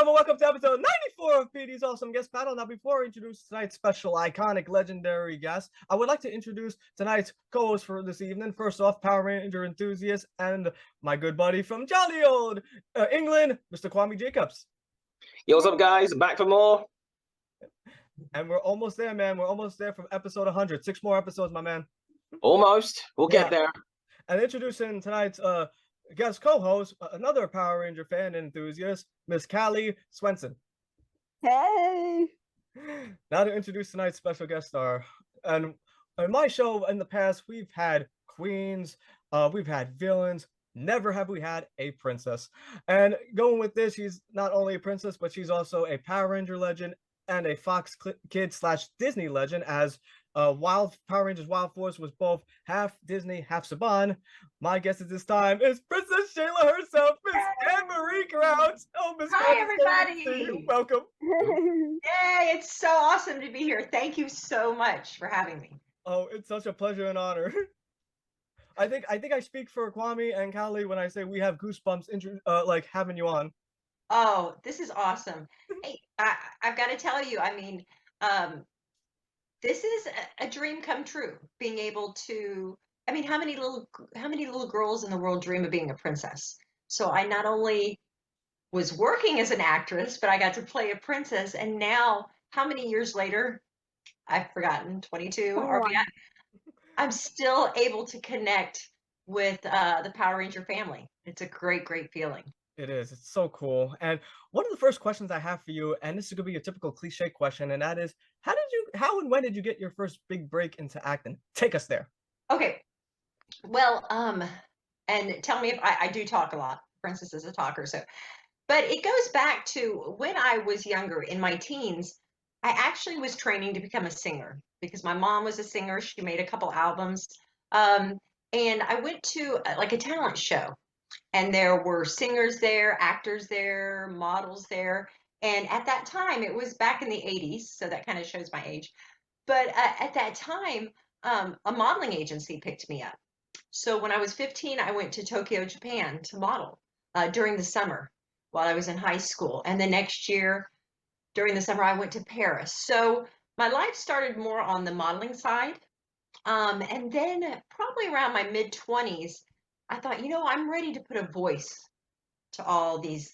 gentlemen, welcome to episode 94 of Petey's Awesome Guest Battle. Now, before I introduce tonight's special, iconic, legendary guest, I would like to introduce tonight's co-host for this evening. First off, Power Ranger enthusiast and my good buddy from jolly old England, Mr. Kwame Jacobs. Yo, what's up, guys? Back for more. And we're almost there, man. We're almost there from episode 100. 6 more episodes, my man. Almost. We'll get there. And introducing tonight's guest co-host, another Power Ranger fan and enthusiast, Miss Callie Swenson. Hey! Now to introduce tonight's special guest star. And in my show in the past, we've had queens, we've had villains. Never have we had a princess. And going with this, she's not only a princess, but she's also a Power Ranger legend and a Fox Kid / Disney legend, as Power Rangers Wild Force was both half Disney, half Saban. My guest at this time is Princess Shayla herself, Miss Anne-Marie Krauts. Oh, Miss Hi, everybody. So welcome. Yay, it's so awesome to be here. Thank you so much for having me. Oh, it's such a pleasure and honor. I think I speak for Kwame and Callie when I say we have goosebumps like having you on. Oh, this is awesome. Hey, I've got to tell you, I mean, this is a dream come true, being able to, I mean, how many little girls in the world dream of being a princess? So I not only was working as an actress, but I got to play a princess. And now, how many years later? I've forgotten, 22 or beyond. I'm still able to connect with the Power Ranger family. It's a great, great feeling. It is. It's so cool. And one of the first questions I have for you, and this is going to be a typical cliche question, and that is, how and when did you get your first big break into acting? Take us there. Okay. Well, and tell me if I do talk a lot. Princess is a talker, so. But it goes back to when I was younger, in my teens, I actually was training to become a singer because my mom was a singer. She made a couple albums. And I went to like a talent show. And there were singers there, actors there, models there. And at that time, it was back in the 80s, so that kind of shows my age. But at that time, a modeling agency picked me up. So when I was 15, I went to Tokyo, Japan to model during the summer while I was in high school. And the next year, during the summer, I went to Paris. So my life started more on the modeling side. And then probably around my mid-20s, I thought, you know, I'm ready to put a voice to all these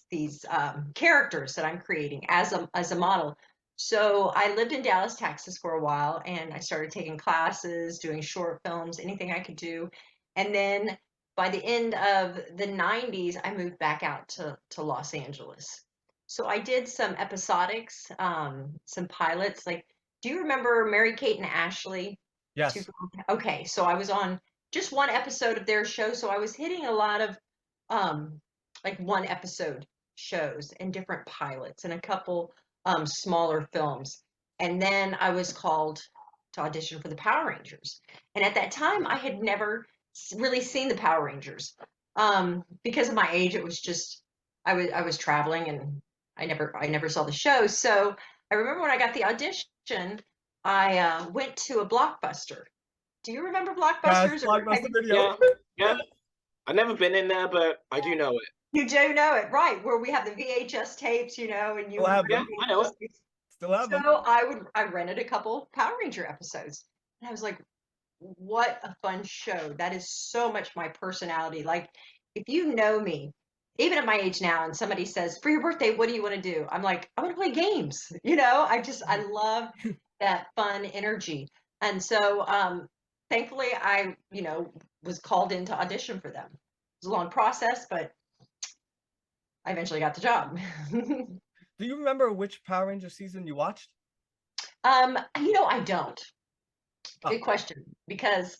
characters that I'm creating as a model. So I lived in Dallas, Texas for a while, and I started taking classes, doing short films, anything I could do. And then by the end of the 90s, I moved back out to Los Angeles. So I did some episodics, some pilots. Like, do you remember Mary-Kate and Ashley? Yes. Okay, so I was on just one episode of their show, so I was hitting a lot of like one episode shows and different pilots and a couple smaller films. And then I was called to audition for the Power Rangers. And at that time, I had never really seen the Power Rangers. Because of my age, it was just I was traveling and I never saw the show. So I remember when I got the audition, I went to a Blockbuster. Do you remember Blockbusters? Yes, Blockbuster Video. Yeah. I've never been in there, but I do know it. You do know it, right? Where we have the VHS tapes, you know, and you Still have them. I know it. Still have them. So I rented a couple Power Ranger episodes, and I was like, what a fun show. That is so much my personality. Like, if you know me, even at my age now, and somebody says, for your birthday, what do you want to do? I'm like, I want to play games. You know, I love that fun energy. And so thankfully I, you know, was called in to audition for them. It was a long process, but I eventually got the job. Do you remember which Power Ranger season you watched? You know, I don't. Oh. Good question, because,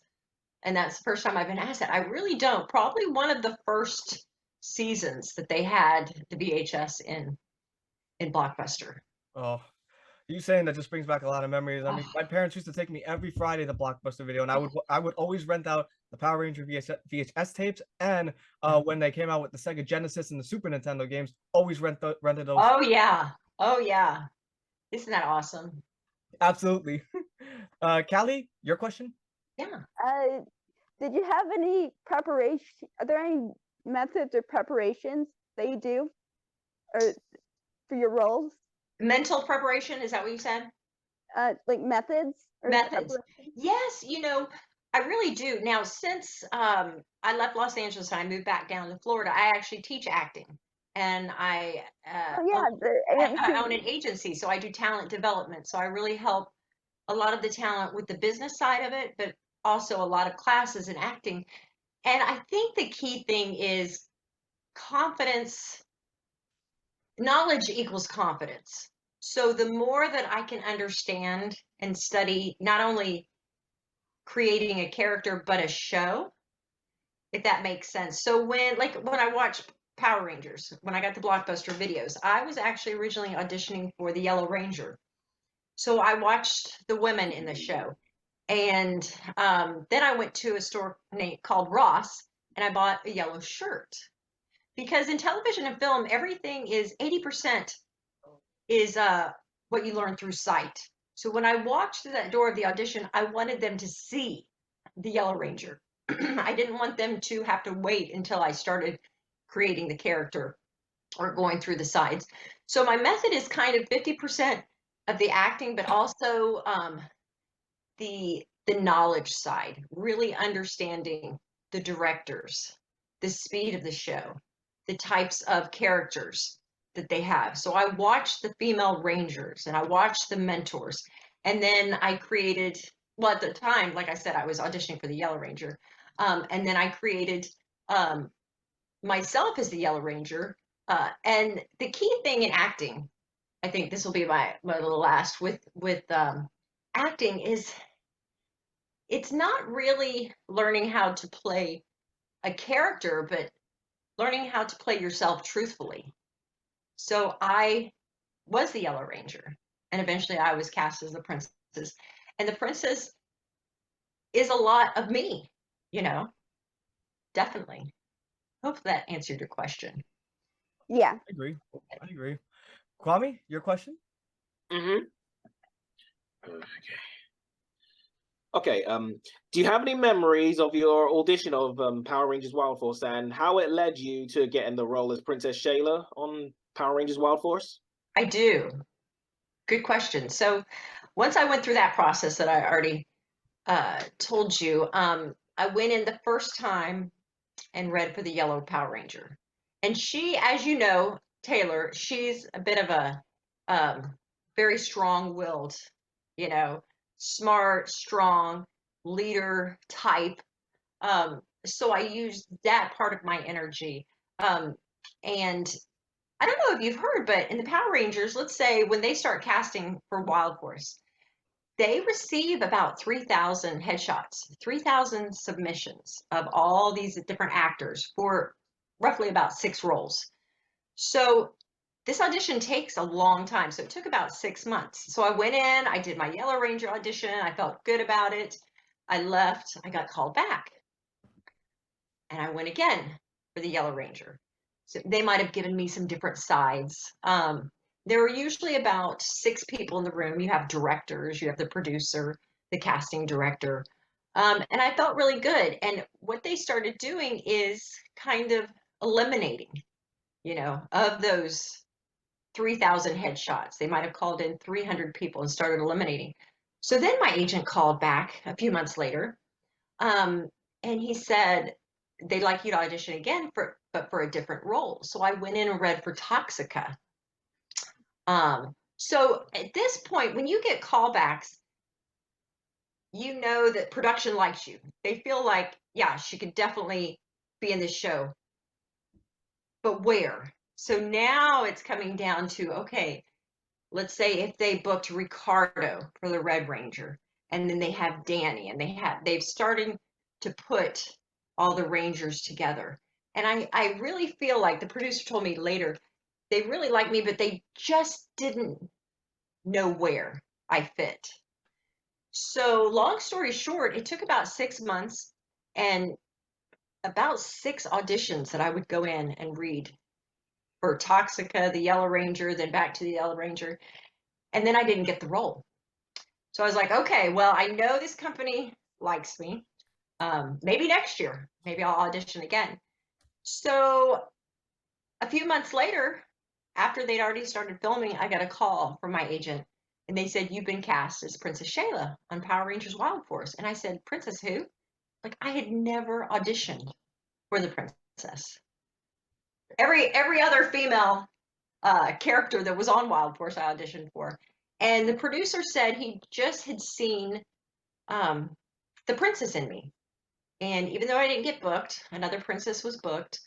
and that's the first time I've been asked that. I really don't. Probably one of the first seasons that they had the VHS in Blockbuster. Oh, you saying that just brings back a lot of memories. I mean, my parents used to take me every Friday to Blockbuster Video, and I would always rent out the Power Ranger VHS tapes, and when they came out with the Sega Genesis and the Super Nintendo games, always rented those. Oh yeah, isn't that awesome? Absolutely. Callie, your question? Yeah. Did you have any preparation? Are there any methods or preparations that you do? Or for your roles? Mental preparation, is that what you said? Like methods or Methods. preparation? Yes, I really do. Now, since I left Los Angeles and I moved back down to Florida, I actually teach acting, and Oh yeah, the I own AMC. an agency, so I do talent development. So I really help a lot of the talent with the business side of it, but also a lot of classes in acting. And I think the key thing is confidence. Knowledge equals confidence. So the more that I can understand and study not only creating a character but a show, if that makes sense. So when I watch Power Rangers, when I got the Blockbuster videos, I was actually originally auditioning for the Yellow Ranger. So I watched the women in the show. And then I went to a store called Ross and I bought a yellow shirt. Because in television and film, everything is 80% is what you learn through sight. So when I walked through that door of the audition, I wanted them to see the Yellow Ranger. I didn't want them to have to wait until I started creating the character or going through the sides. So my method is kind of 50% of the acting, but also the knowledge side, really understanding the directors, the speed of the show, the types of characters that they have. So I watched the female rangers and I watched the mentors. And then I created, well, at the time, like I said, I was auditioning for the Yellow Ranger. And then I created myself as the Yellow Ranger. And the key thing in acting, I think this will be my little last with acting is it's not really learning how to play a character, but learning how to play yourself truthfully. So I was the Yellow Ranger, and eventually I was cast as the princess. And the princess is a lot of me, you know, definitely. Hope that answered your question. Yeah. I agree. I agree. Kwame, your question? Mm-hmm. Okay. Do you have any memories of your audition of Power Rangers Wild Force and how it led you to getting the role as Princess Shayla on Power Rangers Wild Force? I do. Good question. So once I went through that process that I already told you, I went in the first time and read for the Yellow Power Ranger. And she, as you know, Taylor, she's a bit of a very strong-willed, smart, strong leader type. So I used that part of my energy. And I don't know if you've heard, but in the Power Rangers, let's say when they start casting for Wild Force, they receive about 3,000 headshots, 3,000 submissions of all these different actors for roughly about 6 roles. So this audition takes a long time. So it took about 6 months. So I went in, I did my Yellow Ranger audition. I felt good about it. I left, I got called back. And I went again for the Yellow Ranger. So they might have given me some different sides. There were usually about 6 people in the room. You have directors, you have the producer, the casting director. And I felt really good. And what they started doing is kind of eliminating, of those 3,000 headshots. They might have called in 300 people and started eliminating. So then my agent called back a few months later, and he said, they'd like you to audition again but for a different role. So I went in and read for Toxica. So at this point, when you get callbacks, you know that production likes you. They feel like, yeah, she could definitely be in this show. But where? So now it's coming down to, okay, let's say if they booked Ricardo for the Red Ranger, and then they have Danny, and they've started to put all the Rangers together. And I really feel like the producer told me later, they really like me, but they just didn't know where I fit. So long story short, it took about 6 months and about 6 auditions that I would go in and read for Toxica, the Yellow Ranger, then back to the Yellow Ranger. And then I didn't get the role. So I was like, okay, well, I know this company likes me. Maybe next year, maybe I'll audition again. So a few months later, after they'd already started filming, I got a call from my agent, and they said, "You've been cast as Princess Shayla on Power Rangers Wild Force." And I said, "Princess who?" Like, I had never auditioned for the princess. Every other female character that was on Wild Force I auditioned for. And the producer said he just had seen the princess in me. And even though I didn't get booked, another princess was booked.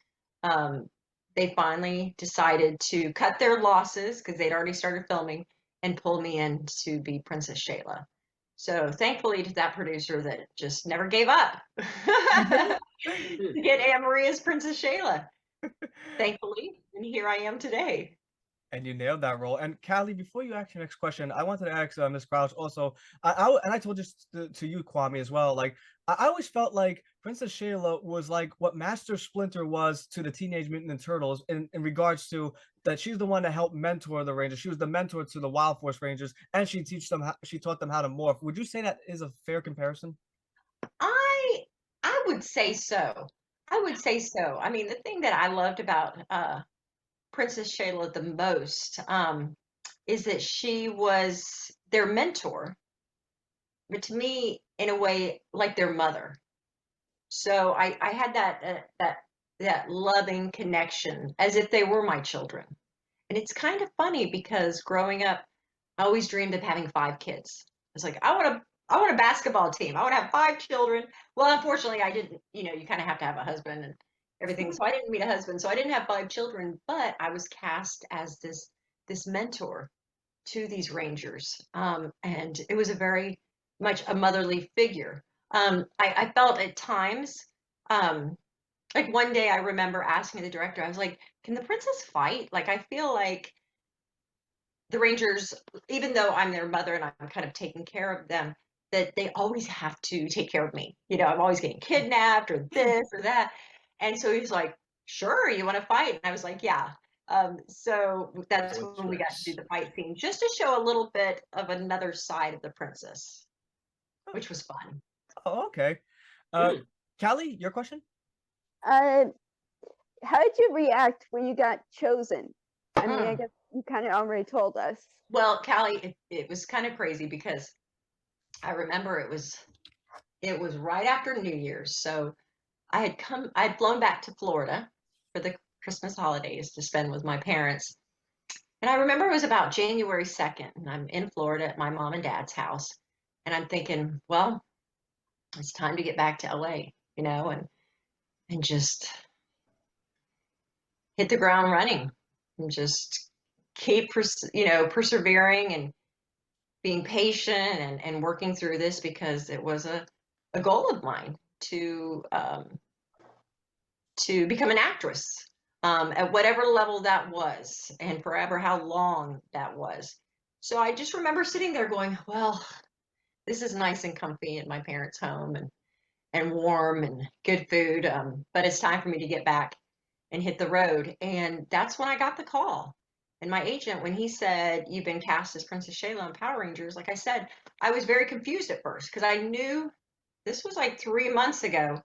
They finally decided to cut their losses because they'd already started filming and pull me in to be Princess Shayla. So thankfully to that producer that just never gave up to get Anne Marie as Princess Shayla. Thankfully, and here I am today. And you nailed that role. And Callie, before you ask your next question, I wanted to ask Ms. Crouch also. And I told this to you, Kwame, as well. Like, I always felt like Princess Shayla was like what Master Splinter was to the Teenage Mutant Ninja Turtles in regards to that she's the one that helped mentor the Rangers. She was the mentor to the Wild Force Rangers, and she taught them how to morph. Would you say that is a fair comparison? I would say so. I would say so. I mean, the thing that I loved about Princess Shayla the most is that she was their mentor, but to me, in a way, like their mother. So I had that loving connection as if they were my children. And it's kind of funny because growing up, I always dreamed of having 5 kids. I was like, I want a basketball team. I want to have 5 children. Well, unfortunately, I didn't. You know, you kind of have to have a husband and everything. So I didn't meet a husband. So I didn't have 5 children. But I was cast as this mentor to these Rangers, and it was a very much a motherly figure. I felt at times, like one day I remember asking the director, I was like, "Can the princess fight?" Like I feel like the Rangers, even though I'm their mother and I'm kind of taking care of them, that they always have to take care of me. You know, I'm always getting kidnapped or this or that. And so he's like, "Sure, you want to fight?" And I was like, "Yeah." So that's when we got to do the fight scene, just to show a little bit of another side of the princess, which was fun. Oh, okay. Callie, your question? How did you react when you got chosen? I mean, I guess you kind of already told us. Well, Callie, it was kind of crazy because I remember it was right after New Year's. So I'd flown back to Florida for the Christmas holidays to spend with my parents. And I remember it was about January 2nd, and I'm in Florida at my mom and dad's house. And I'm thinking, well, it's time to get back to LA, you know, and just hit the ground running and just keep, persevering and being patient and working through this because it was a goal of mine to become an actress at whatever level that was and forever how long that was. So I just remember sitting there going, well, this is nice and comfy in my parents' home and warm and good food. But it's time for me to get back and hit the road. And that's when I got the call. And my agent, when he said, "You've been cast as Princess Shayla on Power Rangers," like I said, I was very confused at first because I knew this was like 3 months ago.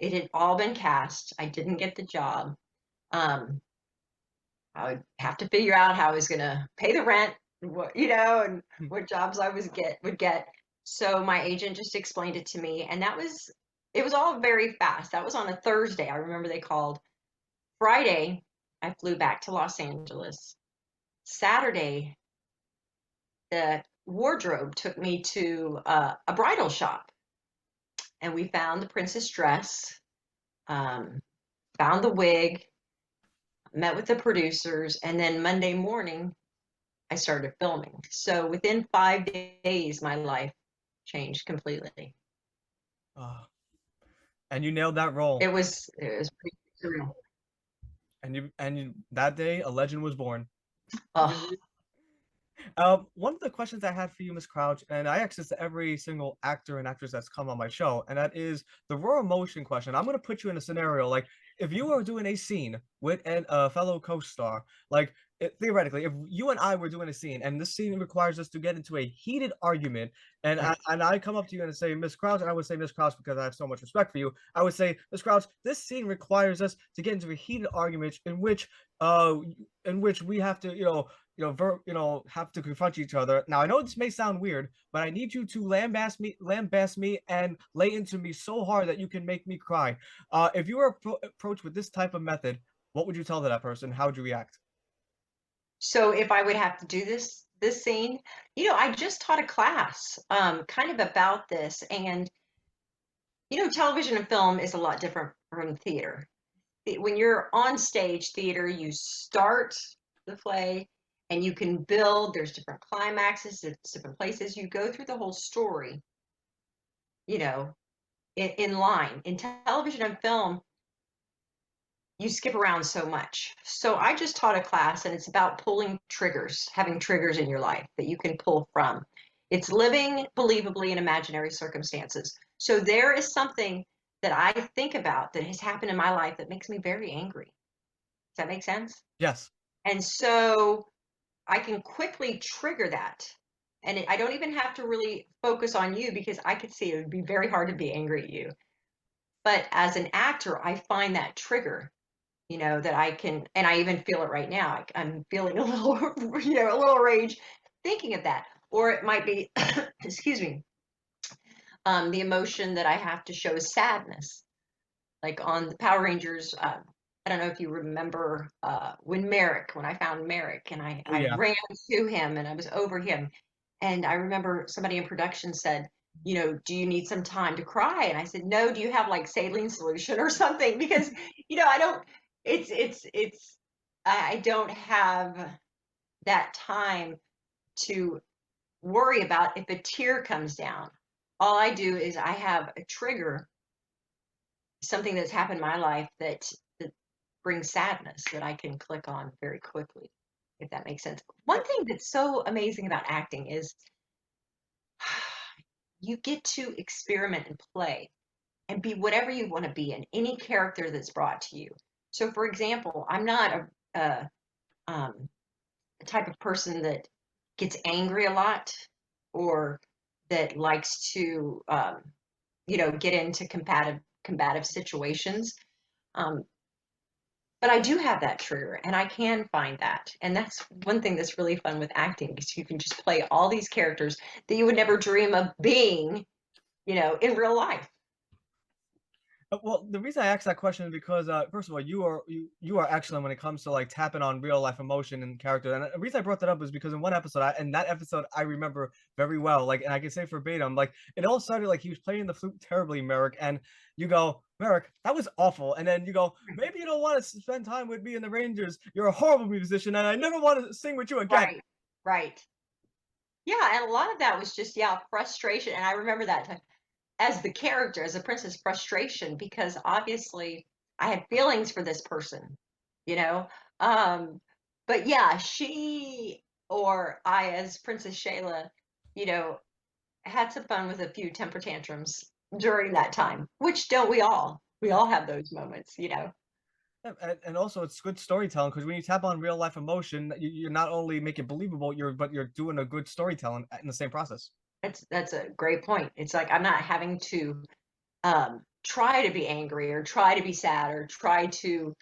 It had all been cast. I didn't get the job. I would have to figure out how I was going to pay the rent, and what jobs I would get. So my agent just explained it to me, and it was all very fast. That was on a Thursday. I remember they called. Friday, I flew back to Los Angeles. Saturday, the wardrobe took me to a bridal shop, and we found the princess dress, found the wig, met with the producers, and then Monday morning, I started filming. So within 5 days, my life changed completely. And you nailed that role. It was pretty surreal. And that day, a legend was born. Oh. One of the questions I had for you, Miss Crouch, and I ask this to every single actor and actress that's come on my show, and that is the raw emotion question. I'm going to put you in a scenario like if you were doing a scene with a fellow co-star, like theoretically, if you and I were doing a scene and this scene requires us to get into a heated argument, and I come up to you and say, Miss Crouch, and I would say Miss Crouch because I have so much respect for you, I would say, Miss Crouch, this scene requires us to get into a heated argument in which we have to, have to confront each other. Now, I know this may sound weird, but I need you to lambast me, and lay into me so hard that you can make me cry. If you were approached with this type of method, what would you tell to that person? How would you react? So if I would have to do this scene, I just taught a class kind of about this, and television and film is a lot different from theater. When you're on stage theater, you start the play and you can build, there's different climaxes, there's different places, you go through the whole story, in line. In television and film, you skip around so much. So I just taught a class, and it's about pulling triggers, having triggers in your life that you can pull from. It's living believably in imaginary circumstances. So there is something that I think about that has happened in my life that makes me very angry. Does that make sense? Yes. And so I can quickly trigger that. And I don't even have to really focus on you, because I could see it would be very hard to be angry at you. But as an actor, I find that trigger, that I can, and I even feel it right now. I'm feeling a little, a little rage thinking of that. Or it might be, excuse me, the emotion that I have to show is sadness. Like on the Power Rangers, I don't know if you remember when I found Merrick, and I Yeah. ran to him and I was over him. And I remember somebody in production said, do you need some time to cry? And I said, no, do you have like saline solution or something? Because, I don't, I don't have that time to worry about if a tear comes down. All I do is I have a trigger, something that's happened in my life that brings sadness that I can click on very quickly, if that makes sense. One thing that's so amazing about acting is you get to experiment and play and be whatever you want to be in any character that's brought to you. So, for example, I'm not a type of person that gets angry a lot, or that likes to, get into combative situations. But I do have that trigger, and I can find that. And that's one thing that's really fun with acting, because you can just play all these characters that you would never dream of being, in real life. Well, the reason I asked that question is because, first of all, you are excellent when it comes to like tapping on real life emotion and character. And the reason I brought that up is because in one episode, I remember very well. Like, and I can say verbatim, like it all started like he was playing the flute terribly, Merrick, and you go, Merrick, that was awful. And then you go, maybe you don't want to spend time with me in the Rangers. You're a horrible musician, and I never want to sing with you again. Right. Yeah, and a lot of that was just frustration. And I remember that time as the character, as a princess, frustration, because obviously I had feelings for this person, you know. But yeah, she or I, as Princess Shayla, had some fun with a few temper tantrums during that time. Which don't we all? We all have those moments, And also, it's good storytelling because when you tap on real life emotion, you're not only make it believable, but you're doing a good storytelling in the same process. That's a great point. It's like I'm not having to try to be angry or try to be sad or try to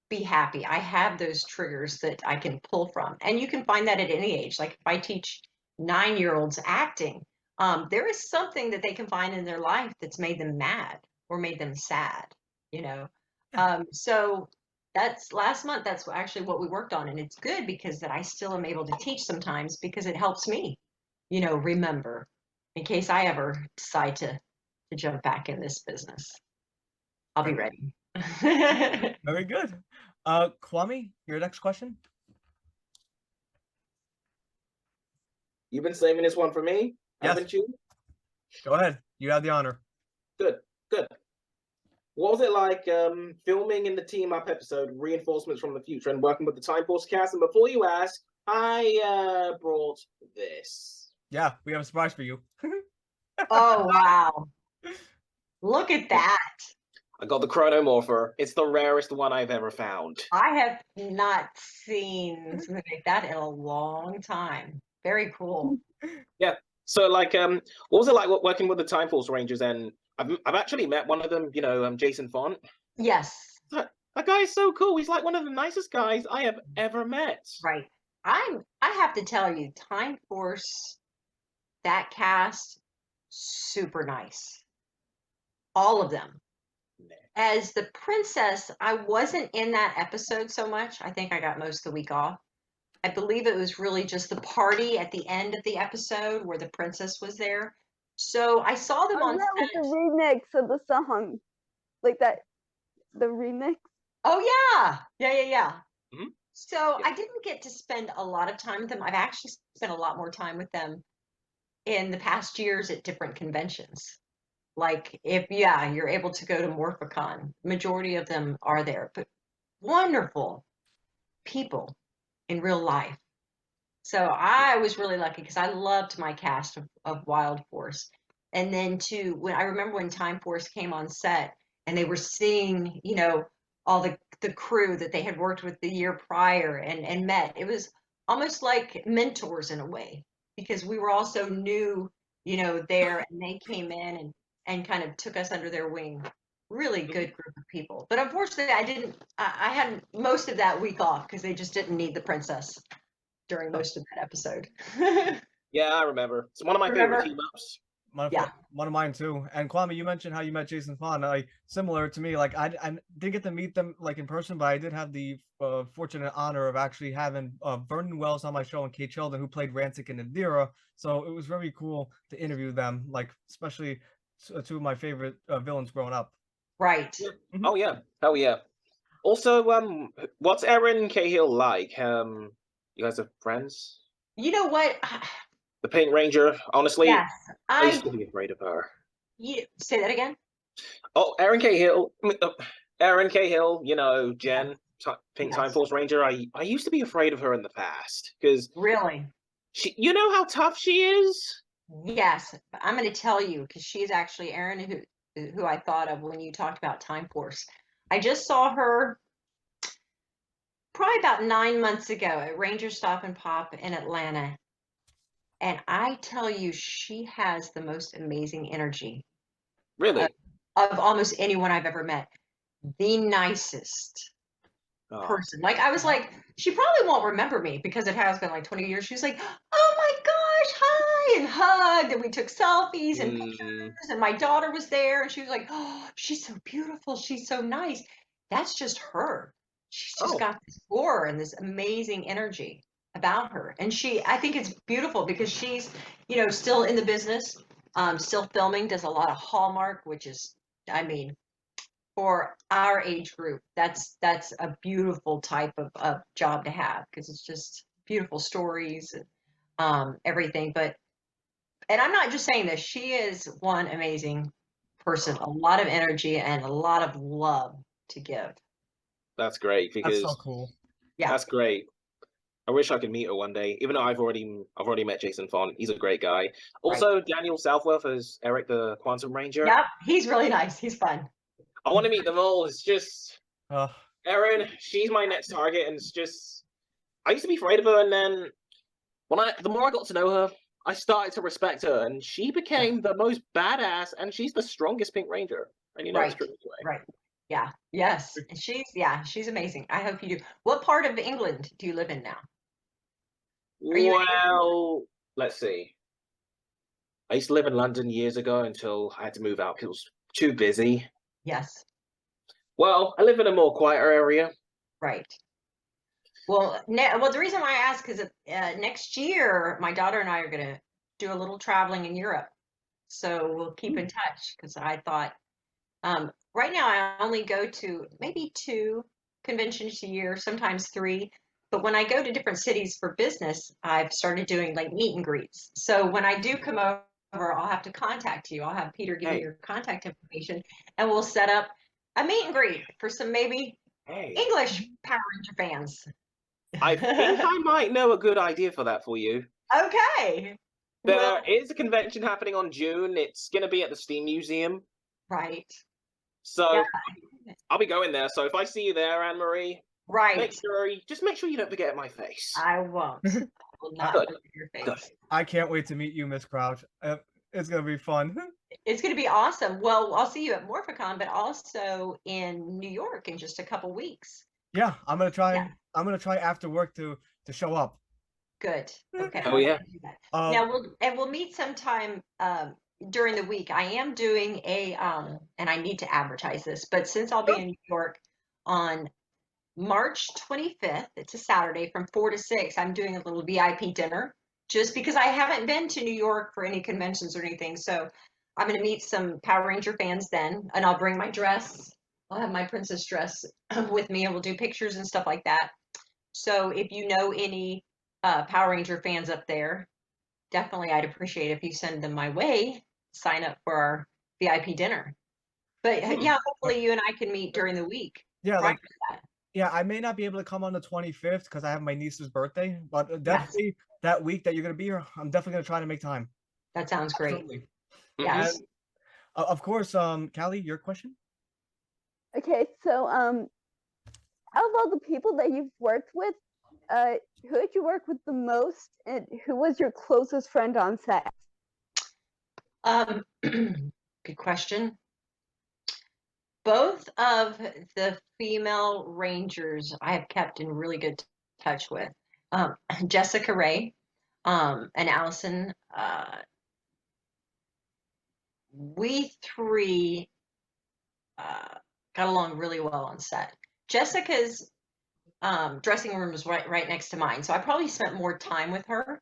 be happy. I have those triggers that I can pull from, and you can find that at any age. Like if I teach 9-year-olds acting, there is something that they can find in their life that's made them mad or made them sad. So that's last month. That's actually what we worked on, and it's good because that I still am able to teach sometimes because it helps me, remember in case I ever decide to jump back in this business. I'll be ready. Very good. Kwame, your next question. You've been saving this one for me, Yes. haven't you? Go ahead. You have the honor. Good. What was it like filming in the Team Up episode, Reinforcements from the Future, and working with the Time Force cast? And before you ask, I brought this. Yeah, we have a surprise for you. Oh, wow. Look at that. I got the Chronomorpher. It's the rarest one I've ever found. I have not seen something like that in a long time. Very cool. Yeah. So, like, what was it like working with the Time Force Rangers? And I've actually met one of them. Jason Font. Yes, That guy is so cool. He's like one of the nicest guys I have ever met. right. I have to tell you, Time Force, that cast, super nice. All of them. As the princess, I wasn't in that episode so much. I think I got most of the week off. I believe it was really just the party at the end of the episode where the princess was there. So I saw them on that was set. the remix of the song, like that, the remix. Oh yeah. Mhm. So Yeah. I didn't get to spend a lot of time with them. I've actually spent a lot more time with them in the past years at different conventions. Like if you're able to go to Morphicon, majority of them are there, but wonderful people in real life. So I was really lucky because I loved my cast of Wild Force. And then too, when I remember when Time Force came on set and they were seeing, all the crew that they had worked with the year prior and met, it was almost like mentors in a way because we were all so new, there, and they came in and kind of took us under their wing. Really good group of people. But unfortunately, I had most of that week off because they just didn't need the princess during most of that episode. Yeah, I remember. It's one of my favorite team-ups. One of mine too. And Kwame, you mentioned how you met Jason Fon. Like similar to me, like I didn't get to meet them like in person, but I did have the fortunate honor of actually having Vernon Wells on my show and Kate Sheldon, who played Rancic and Indira. So it was very cool to interview them, like especially two of my favorite villains growing up. Right. Yeah. Oh yeah, hell yeah. Also, what's Erin Cahill like? You guys are friends? You know what? The Pink Ranger. Honestly, Yes, I used to be afraid of her. You say that again? Oh, Erin Cahill. Erin Cahill. Jen, Pink Time Yes. Force Ranger. I used to be afraid of her in the past because Really? she. You know how tough she is. Yes, but I'm going to tell you because she's actually Erin, who I thought of when you talked about Time Force. I just saw her probably about 9 months ago at Ranger Stop and Pop in Atlanta. And I tell you, she has the most amazing energy Really? of almost anyone I've ever met. The nicest person. Like I was like, she probably won't remember me because it has been like 20 years. She's like, oh my gosh, hi, and hugged, and we took selfies and pictures, and my daughter was there, and she was like, oh, she's so beautiful, she's so nice. That's just her. She's just got this aura and this amazing energy about her. And I think it's beautiful because she's, still in the business, still filming, does a lot of Hallmark, which is, I mean, for our age group, that's a beautiful type of job to have because it's just beautiful stories and everything. And I'm not just saying this, she is one amazing person, a lot of energy and a lot of love to give. That's great because That's so cool. Yeah. That's great. I wish I could meet her one day. Even though I've already met Jason Font. He's a great guy. Also, Daniel Southworth as Eric the Quantum Ranger. Yep, he's really nice. He's fun. I want to meet them all. It's just Uh, Erin. She's my next target, and it's just I used to be afraid of her, and then the more I got to know her, I started to respect her, and she became the most badass, and she's the strongest Pink Ranger. And it's true this way. Right. Yeah. Yes. She's amazing. I hope you do. What part of England do you live in now? Well, let's see. I used to live in London years ago until I had to move out because it was too busy. Yes. Well, I live in a more quieter area. Right. Well, the reason why I ask is next year my daughter and I are going to do a little traveling in Europe, so we'll keep in touch because I thought right now I only go to maybe 2 conventions a year, sometimes 3. But when I go to different cities for business, I've started doing like meet and greets. So when I do come over, I'll have to contact you. I'll have Peter give me your contact information, and we'll set up a meet and greet for some maybe English Power Ranger fans. I think I might know a good idea for that for you. Okay. There is a convention happening on June. It's going to be at the Steam Museum. Right. So I'll be going there. So if I see you there, Anne Marie, Right. make sure you don't forget my face. I won't. I will not Good. forget your face. Good. I can't wait to meet you, Miss Crouch. It's gonna be fun. It's going to be awesome. Well, I'll see you at Morphicon, but also in New York in just a couple weeks. Yeah, I'm gonna try. Yeah. I'm gonna try after work to show up. Good. Okay. Oh, yeah. Now we'll meet sometime during the week. I am doing a and I need to advertise this, but since I'll be in New York on March 25th, it's a Saturday from 4 to 6, I'm doing a little VIP dinner just because I haven't been to New York for any conventions or anything. So I'm going to meet some Power Ranger fans then, and I'll bring my dress. I'll have my princess dress with me, and we'll do pictures and stuff like that. So if you know any Power Ranger fans up there, definitely I'd appreciate if you send them my way. Sign up for our VIP dinner. But yeah, hopefully you and I can meet during the week. Yeah, like yeah, I may not be able to come on the 25th because I have my niece's birthday, but definitely that week that you're gonna be here, I'm definitely gonna try to make time. That sounds great. Absolutely. Yes. And, of course, Callie, your question? Okay, so out of all the people that you've worked with, who did you work with the most, and who was your closest friend on set? Good question. Both of the female Rangers I have kept in really good touch with. Jessica Ray and Allison. We three got along really well on set. Jessica's dressing room was right next to mine, so I probably spent more time with her.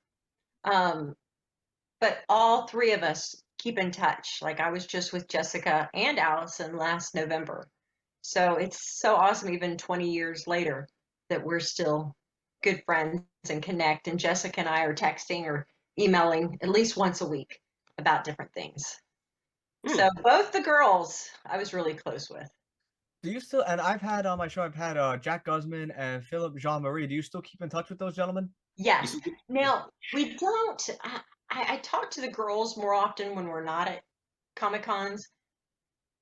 But all three of us keep in touch. Like I was just with Jessica and Allison last November. So it's so awesome, even 20 years later, that we're still good friends and connect. And Jessica and I are texting or emailing at least once a week about different things. So both the girls I was really close with. Do you still, and I've had on my show, I've had Jack Guzman and Philip Jean-Marie. Do you still keep in touch with those gentlemen? Yes. Now, we don't, I talk to the girls more often when we're not at Comic-Cons.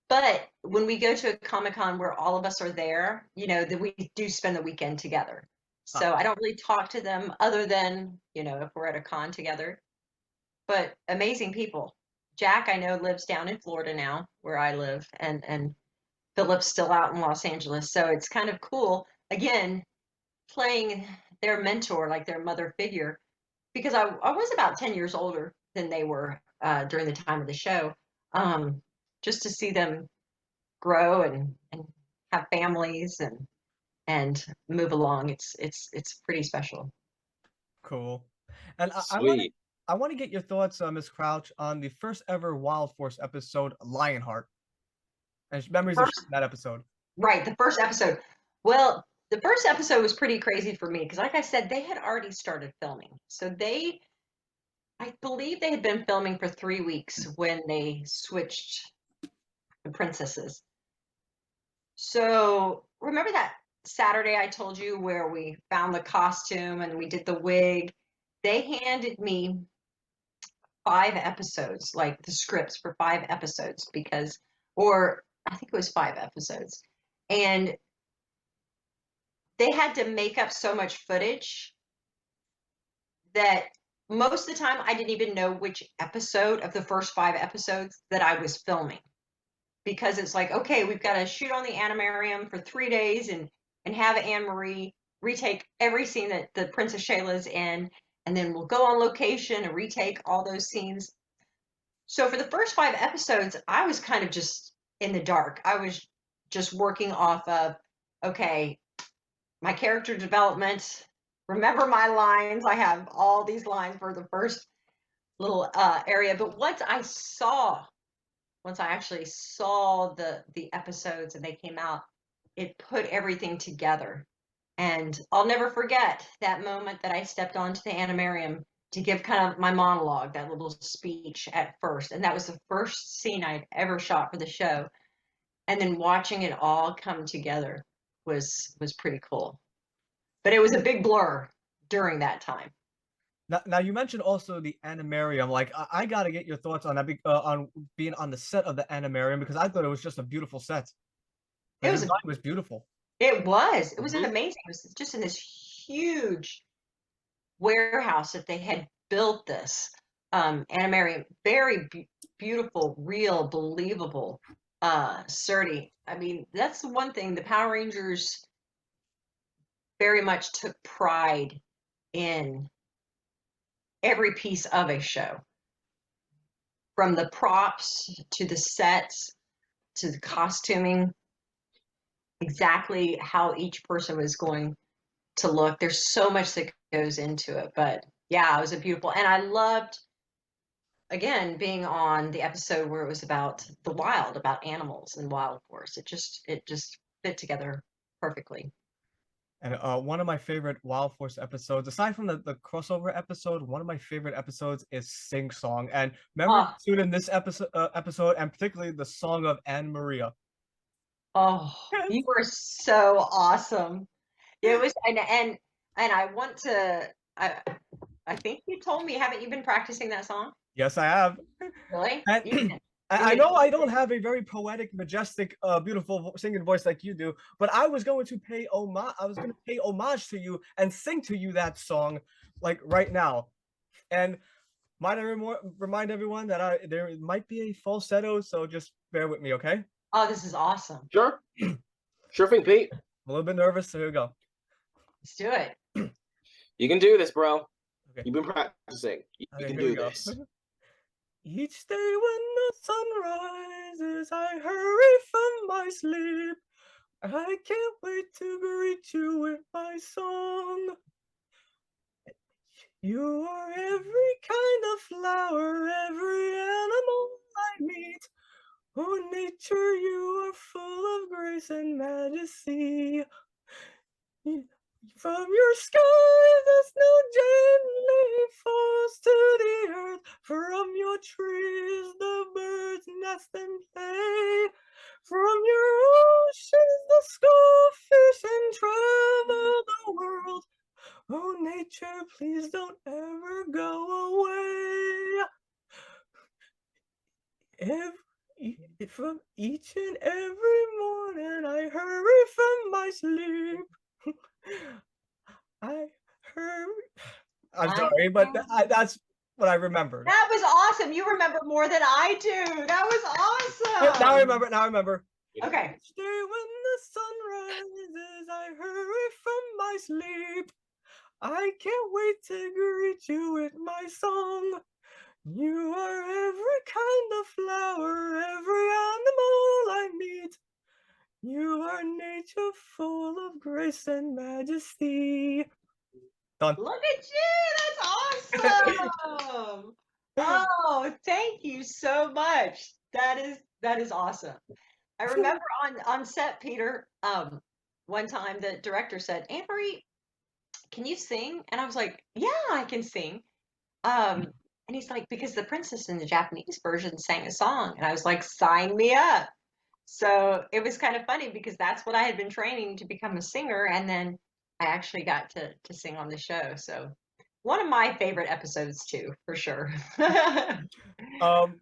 But when we go to a Comic-Con where all of us are there, that we do spend the weekend together. So I don't really talk to them other than, if we're at a con together. But amazing people. Jack, I know, lives down in Florida now, where I live, and Philip's still out in Los Angeles. So it's kind of cool, again, playing their mentor, like their mother figure, because I was about 10 years older than they were during the time of the show. Just to see them grow and have families and move along, it's pretty special. Cool. And Sweet. I want to get your thoughts, Miss Crouch, on the first ever Wild Force episode, Lionheart, and memories of that episode. Right, the first episode. Well, the first episode was pretty crazy for me because, like I said, they had already started filming. So I believe they had been filming for 3 weeks when they switched the princesses. So remember that Saturday I told you where we found the costume and we did the wig? They handed me 5 episodes, like the scripts for 5 episodes or I think it was 5 episodes. And they had to make up so much footage that most of the time I didn't even know which episode of the first 5 episodes that I was filming. Because it's like, okay, we've got to shoot on the animarium for 3 days and have Anne Marie retake every scene that the Princess Shayla's in, and then we'll go on location and retake all those scenes. So for the first 5 episodes, I was kind of just in the dark. I was just working off of, okay, my character development, remember my lines. I have all these lines for the first little area. But once I actually saw the episodes and they came out, it put everything together. And I'll never forget that moment that I stepped onto the animarium to give kind of my monologue, that little speech at first. And that was the first scene I'd ever shot for the show. And then watching it all come together was pretty cool. But it was a big blur during that time. Now you mentioned also the animarium. Like I gotta get your thoughts on that, on being on the set of the animarium because I thought it was just a beautiful set. The It was design was beautiful. it was. It was Mhm. amazing. It was just in this huge warehouse that they had built this animarium. Very beautiful, real, believable, sturdy. I mean, that's the one thing the Power Rangers very much took pride in every piece of a show, from the props to the sets to the costuming, exactly how each person was going to look. There's so much that goes into it, but yeah, it was a beautiful, and I loved again being on the episode where it was about the wild, about animals and wild force. It just fit together perfectly. And one of my favorite Wild Force episodes, aside from the crossover episode, one of my favorite episodes is Sing Song. And memory Oh, pursued in this episode, and particularly the song of Anne Maria. oh, you were so awesome. It was, and I want to. I think you told me, haven't you been practicing that song? Yes, I have. Really? And You I need know I don't have a very poetic, majestic, beautiful singing voice like you do, but I was going to pay homage. I was going to pay homage to you and sing to you that song, like right now. And might I remind everyone that there might be a falsetto, so just bear with me, okay? Oh, this is awesome. Sure. Sure thing, Pete. I'm a little bit nervous, so here we go. Let's do it. You can do this, bro. Okay, You've been practicing. You okay, can here we do go. this. Each day when the sun rises, I hurry from my sleep. I can't wait to greet you with my song. You are every kind of flower, every animal I meet. Oh, nature, you are full of grace and majesty. From your sky, the snow gently falls to the earth. From your trees, the birds nest and play. From your oceans, the skullfish and travel the world. Oh, nature, please don't ever go away. From each and every morning, I hurry from my sleep. I hurry. I'm sorry, but that's what I remembered. That was awesome. You remember more than I do. That was Now I awesome. remember. Now I remember. Okay. Each day when the sun rises, I hurry from my sleep. I can't wait to greet you with my song. You are every kind of flower, every animal I meet. You are nature full of grace and majesty. Done. Look at you. That's awesome. Oh, thank you so much. That is awesome. I remember on set, Peter, one time the director said, Anne Marie, can you sing? And I was like, yeah, I can sing. And he's like, because the princess in the Japanese version sang a song. And I was like, sign me up. So it was kind of funny because that's what I had been training to become a singer. And then I actually got to sing on the show. So one of my favorite episodes too, for sure. Um,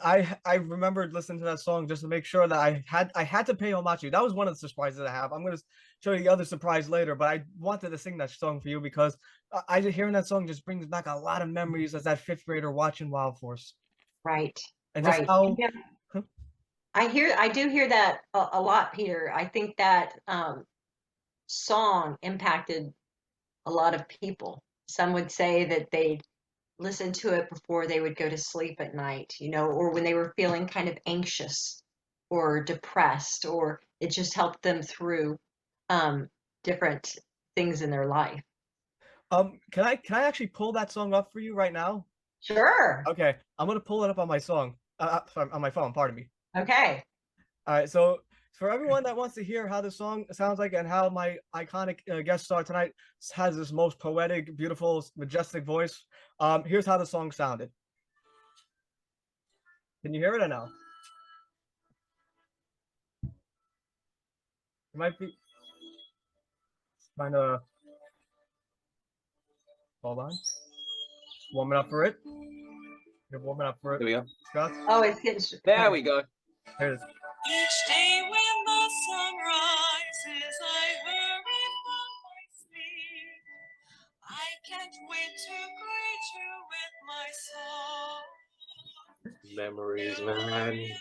I remembered listening to that song just to make sure that I had to pay homage to you. That was one of the surprises I have. I'm gonna show you the other surprise later, but I wanted to sing that song for you because I just hearing that song just brings back a lot of memories as that fifth grader watching Wild Force Right, and just right. how. Yeah, I do hear that a lot, Peter. I think that song impacted a lot of people. Some would say that they'd listen to it before they would go to sleep at night, or when they were feeling kind of anxious or depressed, or it just helped them through um, different things in their life. Can I actually pull that song up for you right now? Sure. Okay, I'm gonna pull it up on my song. Sorry, on my phone. Pardon me. Okay. All right, so for everyone that wants to hear how the song sounds like and how my iconic guest star tonight has this most poetic, beautiful, majestic voice, here's how the song sounded. Can you hear it or no? It might be trying to. Hold on. Warming up for it. You're warming up for it. There we go. Scott. Oh, it's getting. There we go. There it is. Each day when the sun rises, I hurry from my sleep. I can't wait to greet you with my song. Memories, You man. are every kind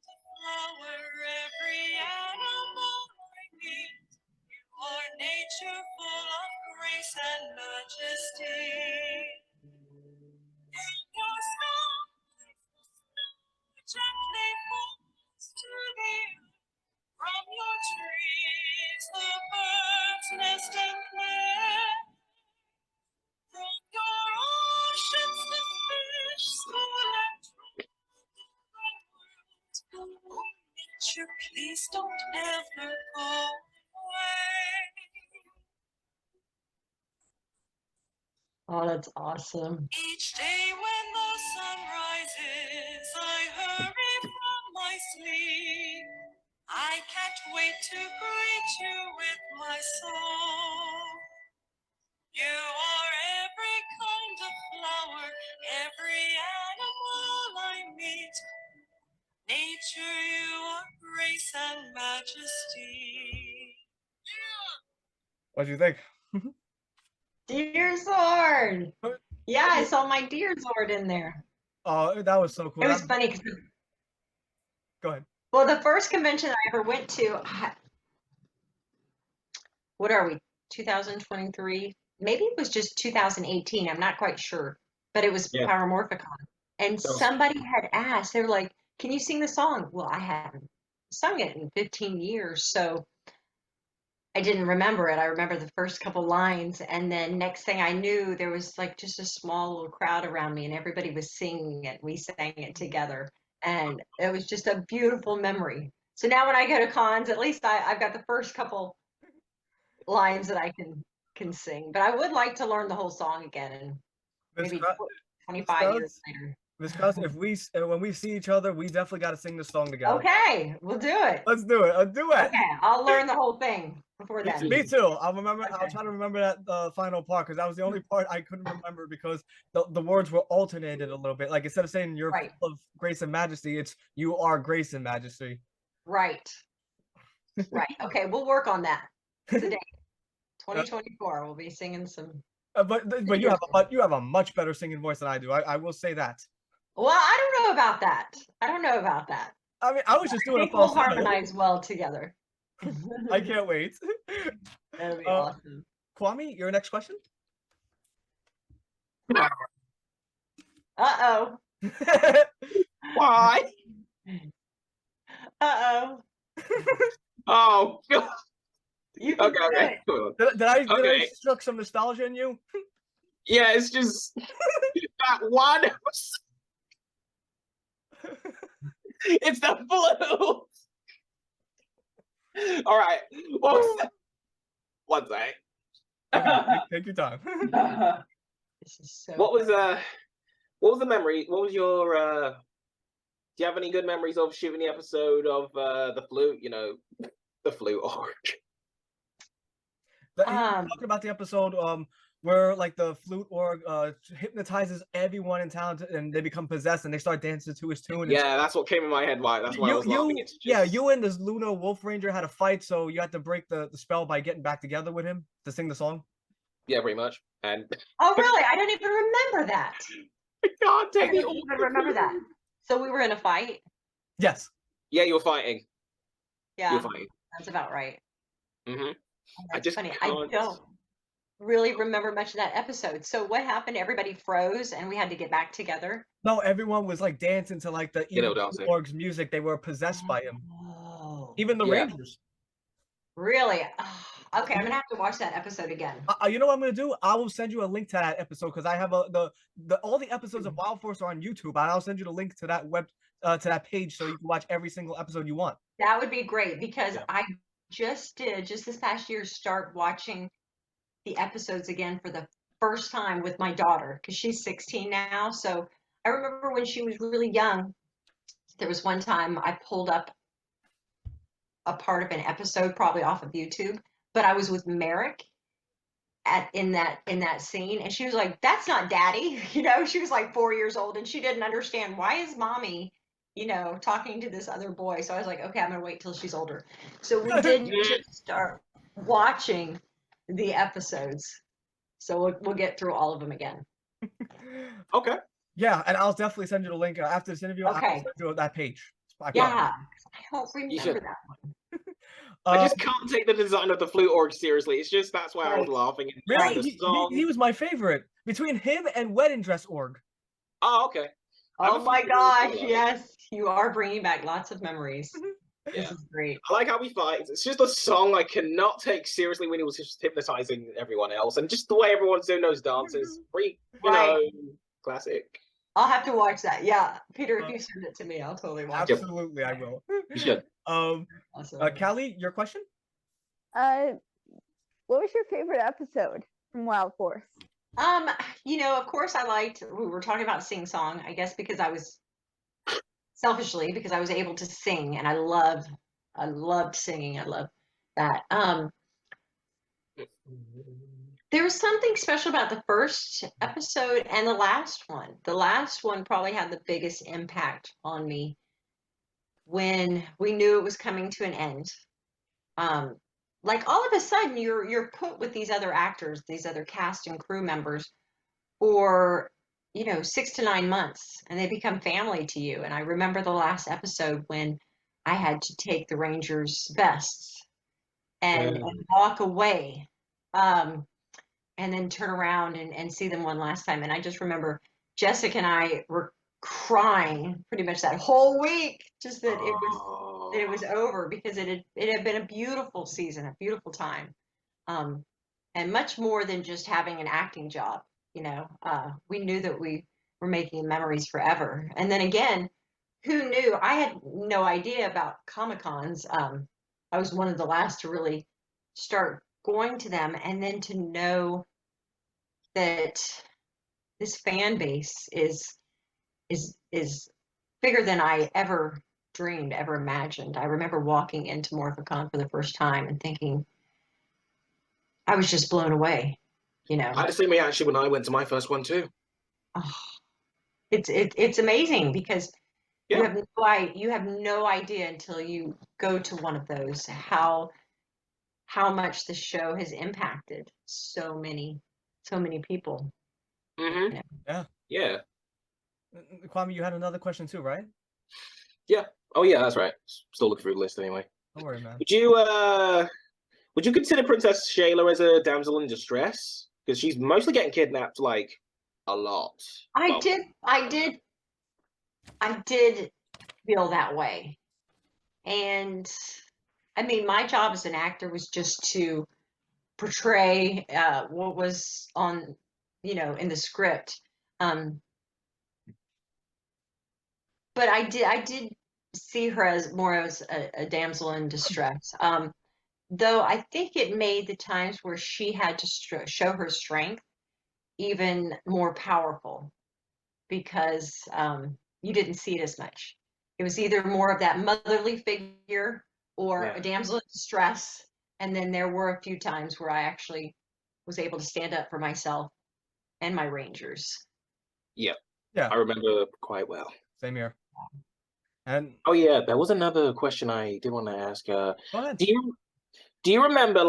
of flower, every animal I meet. You are nature full of grace and majesty. Your song gently falls to the earth. From your trees, the birds nest and play. From your oceans, the fish school and travel. Oh, nature, please don't ever go away. Oh, that's awesome. Each day when the sun rises, I hurry from my sleep. I can't wait to greet you with my song. You are every kind of flower, every animal I meet. Nature, you are grace and majesty. What do you think? Deer sword. Yeah, I saw my deer sword in there. Oh, that was so cool. It was funny because, Go ahead. well, the first convention I ever went to, what are we, 2023? Maybe it was just 2018. I'm not quite sure, but it was Yeah. Pyromorphicon. And That was- somebody had asked, they were like, can you sing the song? Well, I haven't sung it in 15 years, so I didn't remember it. I remember the first couple lines, and then next thing I knew, there was like just a small little crowd around me, and everybody was singing it. We sang it together, and it was just a beautiful memory. So now when I go to cons, at least I've got the first couple lines that I can sing. But I would like to learn the whole song again, and Miss maybe Cra- 25 years Scouts? later. Miss Krause, if when we see each other, we definitely got to sing this song together. Okay, we'll do it. Let's do it. Let's do it. Okay, I'll learn the whole thing before Me, then. me too. I'll remember. I'll Okay. try to remember that final part because that was the only part I couldn't remember because the words were alternated a little bit. Like instead of saying you're Right. full of grace and majesty, it's you are grace and majesty. Right. Right. Okay, we'll work on that today. 2024, we'll be singing some. But you have a much better singing voice than I do. I will say that. Well, I don't know about that. I don't know about that. I mean, I was just I doing a think we'll falsetto. harmonize well together. I can't wait. That'll be Uh, awesome. Kwame, your next question. Uh-oh. Why? Uh-oh. Oh, God. You can Okay, do okay. it. Cool. Did I Okay. struck some nostalgia in you? Yeah, it's just that one. It's the flu. All right. What was that? One sec. Take your time. This is so What was the memory? What was your do you have any good memories of shooting the episode of the flute? You know, the flute arc. You Um, talking about the episode where like the flute org hypnotizes everyone in town and they become possessed and they start dancing to his tune. Yeah, that's what came in my head. Why? That's why I was laughing. It's just... Yeah, you and this Luna Wolf Ranger had a fight, so you had to break the spell by getting back together with him to sing the song. Yeah, pretty much. And oh, really? I don't even remember that. I can't I take the don't even remember that. So we were in a fight? Yes. Yeah, you were fighting. You Yeah, were fighting. that's about right. Mm-hmm. Oh, I that's just funny. I can't. don't really remember much of that episode. So what happened? Everybody froze and we had to get back together. No, everyone was like dancing to like the You know, evil dancing. org's music. They were possessed by him. Oh, Even the Yeah. Rangers. really? Oh, okay, I'm gonna have to watch that episode again. You know what I'm gonna do? I will send you a link to that episode because I have all the episodes of Wild Force are on YouTube, and I'll send you the link to that to that page so you can watch every single episode you want. That would be great because Yeah. I just this past year start watching the episodes again for the first time with my daughter because she's 16 now. So I remember when she was really young, there was one time I pulled up a part of an episode probably off of YouTube, but I was with Merrick in that scene, and she was like, "That's not Daddy." She was like 4 years old, and she didn't understand, why is Mommy, talking to this other boy. So I was like, okay, I'm gonna wait till she's older. So we did just start watching the episodes. So we'll get through all of them again. Okay. Yeah, and I'll definitely send you the link after this interview. I'll Okay. send you that page. I Yeah, promise. I don't You remember should. that one. I just can't take the design of the flute org seriously. It's just that's why I was Right. laughing. And Really, the song. he was my favorite between him and Wedding Dress Org. Oh, okay. I have Oh a my few gosh, similar. yes, you are bringing back lots of memories. Yeah. This is great. I like how he fights. It's just a song I cannot take seriously when he was just hypnotizing everyone else, and just the way everyone's doing those dances. Pretty, Right. classic. I'll have to watch that. Yeah, Peter, if you send it to me, I'll totally watch it. Absolutely, I will. You should. Awesome. Awesome. Callie, your question? What was your favorite episode from Wild Force? Of course we were talking about Sing Song, I guess because I was able to sing, and I loved singing. I love that. There was something special about the first episode and the last one. The last one probably had the biggest impact on me when we knew it was coming to an end. Like all of a sudden you're put with these other actors, these other cast and crew members for 6 to 9 months, and they become family to you. And I remember the last episode when I had to take the Rangers' vests and walk away, and then turn around and see them one last time. And I just remember Jessica and I were crying pretty much that whole week, just that it was over, because it had been a beautiful season, a beautiful time, and much more than just having an acting job. We knew that we were making memories forever. And then again, who knew? I had no idea about Comic-Cons. I was one of the last to really start going to them, and then to know that this fan base is bigger than I ever dreamed, ever imagined. I remember walking into MorphiCon for the first time and thinking, I was just blown away. I had the same reaction when I went to my first one too. Oh, it's amazing, because you have no idea until you go to one of those how much the show has impacted so many people. Mm-hmm. Yeah. Kwame, you had another question too, right? Yeah. Oh yeah, that's right. Still looking through the list anyway. Don't worry, man. Would you consider Princess Shayla as a damsel in distress? Because she's mostly getting kidnapped like a lot. I did feel that way. And I mean, my job as an actor was just to portray what was on, in the script. But I did see her as more as a damsel in distress. Though I think it made the times where she had to show her strength even more powerful, because you didn't see it as much. It was either more of that motherly figure or a damsel in distress. And then there were a few times where I actually was able to stand up for myself and my Rangers. Yeah. Yeah. I remember quite well. Same here. And oh yeah, there was another question I did want to ask. go ahead. Do you remember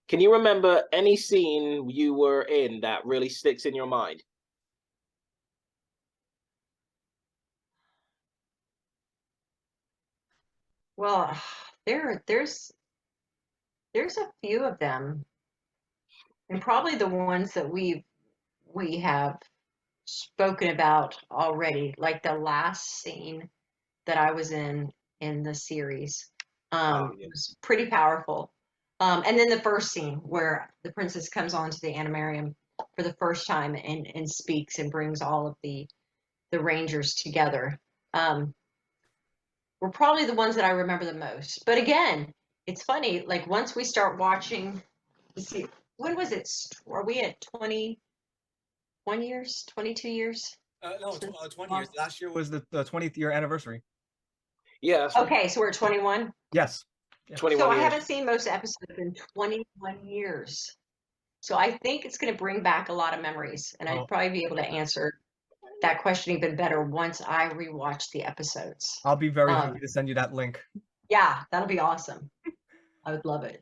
can you remember any scene you were in that really sticks in your mind? Well, there's a few of them, and probably the ones that we have spoken about already, like the last scene that I was in the series. It was pretty powerful. And then the first scene where the princess comes onto the animarium for the first time and speaks and brings all of the Rangers together. Were probably the ones that I remember the most. But again, it's funny, like once we start watching, let's see, when was it? Are we at 21 years, 22 years? No, 20 years. Last year was the 20th year anniversary. Yeah. Okay, so we're at 21? Yes. 21 so years. I haven't seen most episodes in 21 years. So I think it's going to bring back a lot of memories, and Oh. I'd probably be able to answer that question even better once I rewatch the episodes. I'll be very happy to send you that link. Yeah, that'll be awesome. I would love it.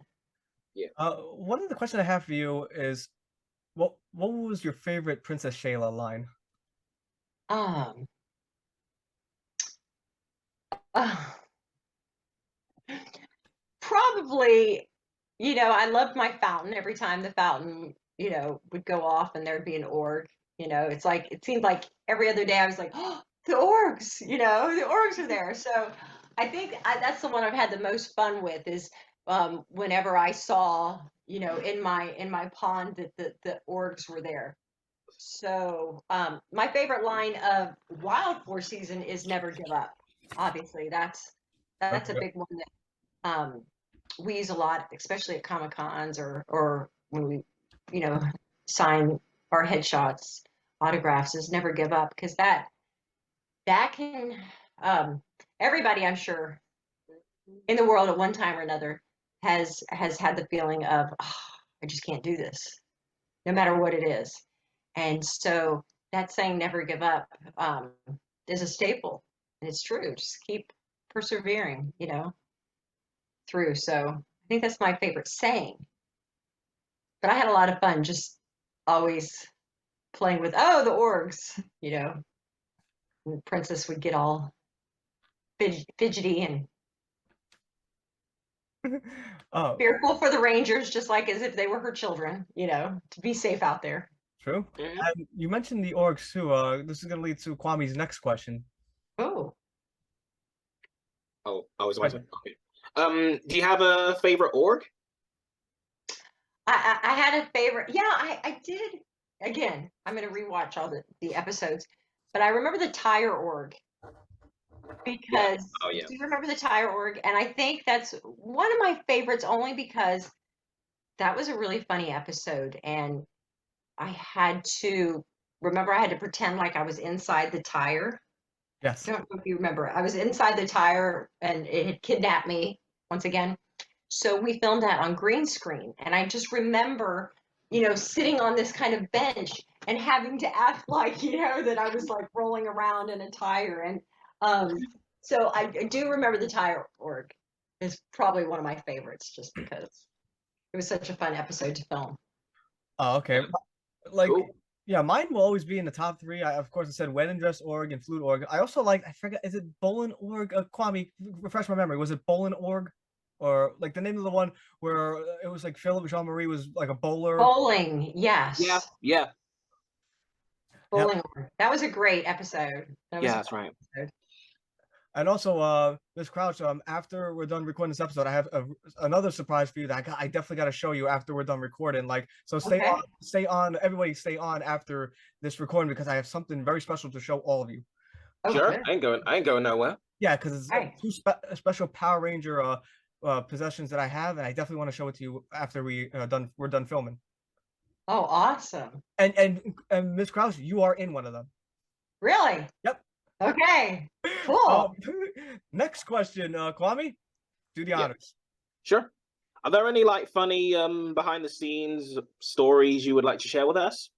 One of the questions I have for you is, what was your favorite Princess Shayla line? Um, probably, I loved my fountain every time the fountain, would go off and there'd be an org. It's like, it seemed like every other day I was like, oh, the orgs, the orgs are there. So I think that's the one I've had the most fun with is whenever I saw, in my pond that the orgs were there. So my favorite line of Wild Four season is never give up. Obviously, that's a big one that we use a lot, especially at Comic Cons or when we, sign our headshots, autographs. Is never give up, because that can everybody, I'm sure, in the world at one time or another has had the feeling of, oh, I just can't do this, no matter what it is. And so that saying never give up is a staple, and it's true. Just keep persevering, through. So I think that's my favorite saying. But I had a lot of fun just always playing with, oh, the orgs, and the princess would get all fidgety and Oh, fearful for the rangers, just like as if they were her children, to be safe out there. true. And you mentioned the orgs too. This is going to lead to Kwame's next question. Oh, I was wondering. Okay. Do you have a favorite org? I had a favorite. Yeah, I did. Again, I'm going to rewatch all the episodes, but I remember the tire org because Oh, yeah. do you remember the tire org? And I think that's one of my favorites only because that was a really funny episode, and I had to pretend like I was inside the tire. Yes. I don't know if you remember. I was inside the tire and it had kidnapped me once again. So we filmed that on green screen. And I just remember, sitting on this kind of bench and having to act like, that I was like rolling around in a tire. And so I do remember the tire org is probably one of my favorites just because it was such a fun episode to film. Oh, okay. Like, Cool. yeah, mine will always be in the top three. Of course, I said Wedding Dress Org and Flute Org. I also like, I forget, is it Bolin Org? Kwame, refresh my memory. Was it Bolin Org? Or like the name of the one where it was like Philip Jean-Marie was like a bowler. Bowling, yes. Yeah. Bowling org. That was a great episode. That's right. Episode. And also, Miss Crouch, after we're done recording this episode, I have another surprise for you that I definitely got to show you after we're done recording. Like, so stay on, everybody stay on after this recording because I have something very special to show all of you. Oh, Sure, good. I ain't going nowhere. Yeah, because it's Right. two special Power Ranger possessions that I have, and I definitely want to show it to you after we're done filming. Oh, awesome. And Miss Krause, you are in one of them. Really? Yep. Okay. Cool. Next question, Kwame, do the honors. Sure. Are there any like funny behind the scenes stories you would like to share with us?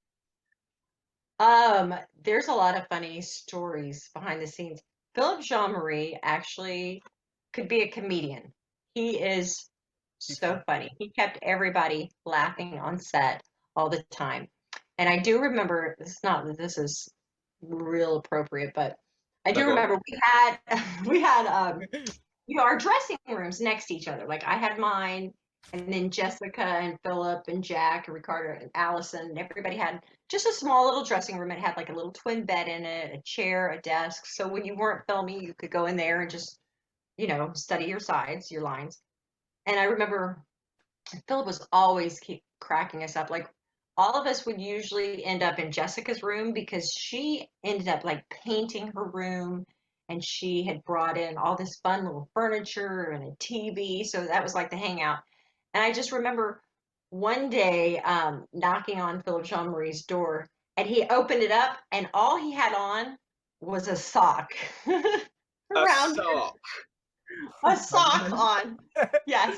There's a lot of funny stories behind the scenes. Philip Jean-Marie actually could be a comedian. He is so funny. He kept everybody laughing on set all the time. And I do remember, this is real appropriate, but I do remember we had our dressing rooms next to each other. Like I had mine, and then Jessica and Philip and Jack and Ricardo and Allison, and everybody had just a small little dressing room. It had like a little twin bed in it, a chair, a desk. So when you weren't filming, you could go in there and just, study your sides, your lines. And I remember Philip was always keep cracking us up. Like all of us would usually end up in Jessica's room because she ended up like painting her room, and she had brought in all this fun little furniture and a TV. So that was like the hangout. And I just remember one day knocking on Philip Jean-Marie's door, and he opened it up, and all he had on was a sock. A sock on. Yes.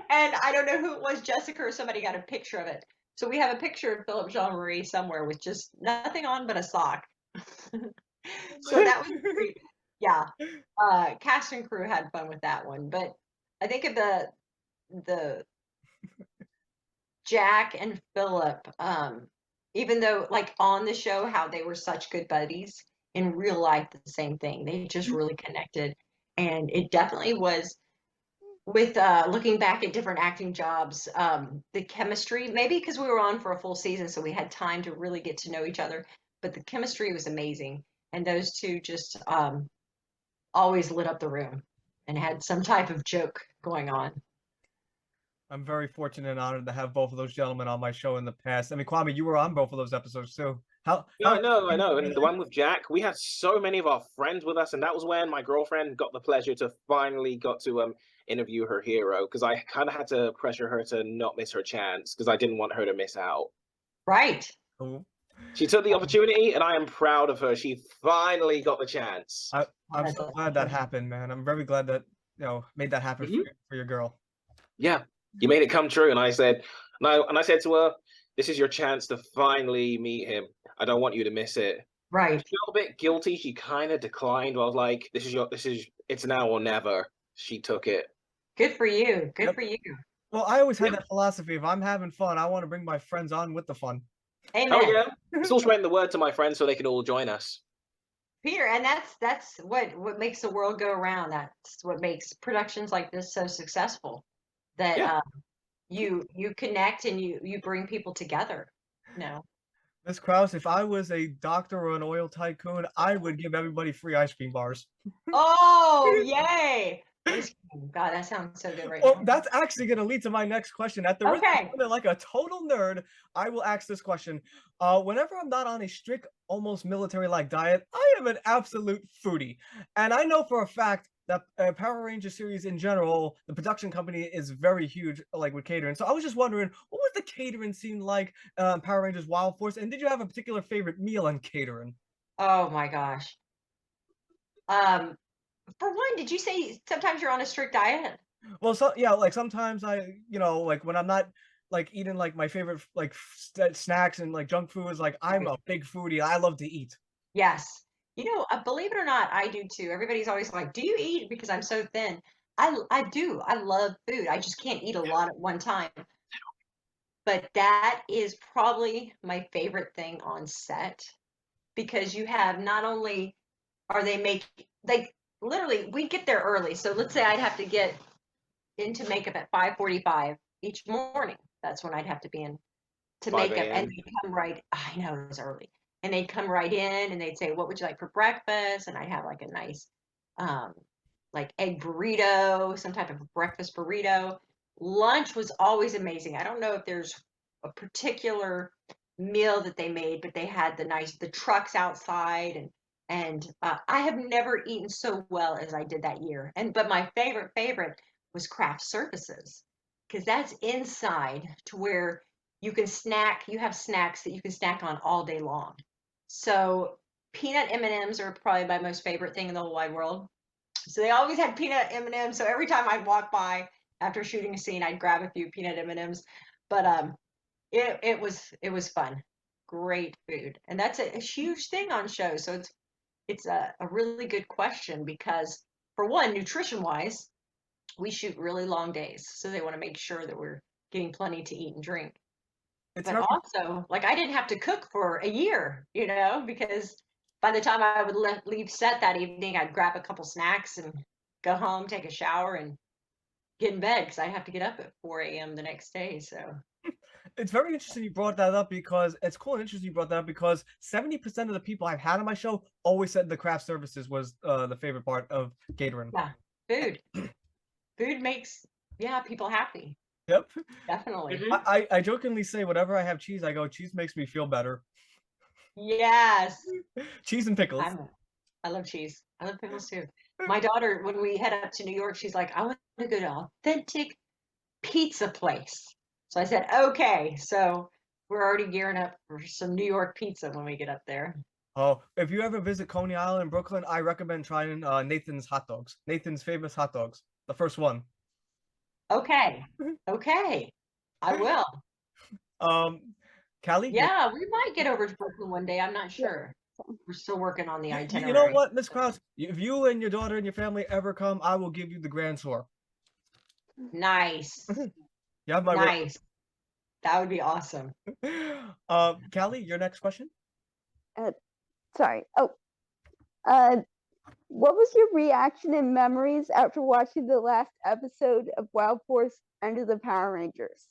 And I don't know who it was, Jessica or somebody got a picture of it. So we have a picture of Philip Jean Marie somewhere with just nothing on but a sock. So that was great. Yeah. Cast and crew had fun with that one, but I think of the Jack and Philip, even though like on the show how they were such good buddies, in real life the same thing. They just really connected, and it definitely was with looking back at different acting jobs, the chemistry, maybe because we were on for a full season, so we had time to really get to know each other, but the chemistry was amazing, and those two just always lit up the room and had some type of joke going on. I'm very fortunate and honored to have both of those gentlemen on my show in the past. I mean, Kwame, you were on both of those episodes too. Yeah, I know. And the one with Jack, we had so many of our friends with us, and that was when my girlfriend got the pleasure to finally got to interview her hero, because I kind of had to pressure her to not miss her chance because I didn't want her to miss out. Right. Cool. She took the opportunity, and I am proud of her. She finally got the chance. I'm so glad that happened, man. I'm very glad that made that happen for your girl. Yeah, you made it come true. And I said, and I said to her, "This is your chance to finally meet him. I don't want you to miss it." Right. She felt a bit guilty. She kind of declined. I was like, it's now or never." She took it. Good for you. Good for you. Well, I always had that philosophy. If I'm having fun, I want to bring my friends on with the fun. Amen. Oh yeah. Still spreading the word to my friends so they can all join us. Peter, and that's what makes the world go around. That's what makes productions like this so successful. That you connect and you bring people together. Miss Krause, if I was a doctor or an oil tycoon, I would give everybody free ice cream bars. Oh, yay! God, that sounds so good right now. Well, that's actually going to lead to my next question. At the risk of sounding like a total nerd, I will ask this question. Whenever I'm not on a strict, almost military-like diet, I am an absolute foodie. And I know for a fact that Power Rangers series in general, the production company is very huge, like with catering. So I was just wondering, what was the catering scene like Power Rangers Wild Force? And did you have a particular favorite meal in catering? Oh my gosh. For one, did you say sometimes you're on a strict diet? Well, like sometimes I, like when I'm not like eating like my favorite like snacks and like junk foods, like I'm a big foodie. I love to eat. Yes. Believe it or not, I do too. Everybody's always like, "Do you eat?" Because I'm so thin. I do. I love food. I just can't eat a lot at one time. But that is probably my favorite thing on set, because you have not only are they like literally we get there early. So let's say I'd have to get into makeup at 5:45 each morning. That's when I'd have to be in to 5 makeup, and a.m. they'd come right. I know it was early, and they'd come right in, and they'd say, "What would you like for breakfast?" And I'd have like a nice, like egg burrito, some type of breakfast burrito. Lunch was always amazing. I don't know if there's a particular meal that they made, but they had the trucks outside, and I have never eaten so well as I did that year. But my favorite was craft services, because that's inside to where you can snack. You have snacks that you can snack on all day long. So peanut M&Ms are probably my most favorite thing in the whole wide world. So they always had peanut M&Ms. So every time I'd walk by after shooting a scene, I'd grab a few peanut M&Ms. But it was fun. Great food, and that's a huge thing on shows. So it's a really good question, because for one, nutrition wise, we shoot really long days, so they want to make sure that we're getting plenty to eat and drink. But also, like, I didn't have to cook for a year, because by the time I would leave set that evening, I'd grab a couple snacks and go home, take a shower, and get in bed, because I'd have to get up at 4 a.m. the next day. So it's very interesting you brought that up, because it's cool and interesting you brought that up, because 70% of the people I've had on my show always said the craft services was the favorite part of catering. Yeah, food makes people happy. Yep, Definitely. I jokingly say whenever I have cheese, I go, cheese makes me feel better. Yes. Cheese and pickles. I love cheese. I love pickles too. My daughter, when we head up to New York, she's like, "I want to go to authentic pizza place." So I said, "Okay." So we're already gearing up for some New York pizza when we get up there. Oh, if you ever visit Coney Island in Brooklyn, I recommend trying Nathan's hot dogs. Nathan's famous hot dogs. The first one. Okay. I will. Callie, Yeah, we might get over to Brooklyn one day. I'm not sure. We're still working on the you know itinerary. what, Miss Krause? If you and your daughter and your family ever come, I will give you the grand tour. Nice. You have my word. Nice. That would be awesome. Callie, your next question? Sorry. Oh, what was your reaction and memories after watching the last episode of Wild Force Under the Power Rangers?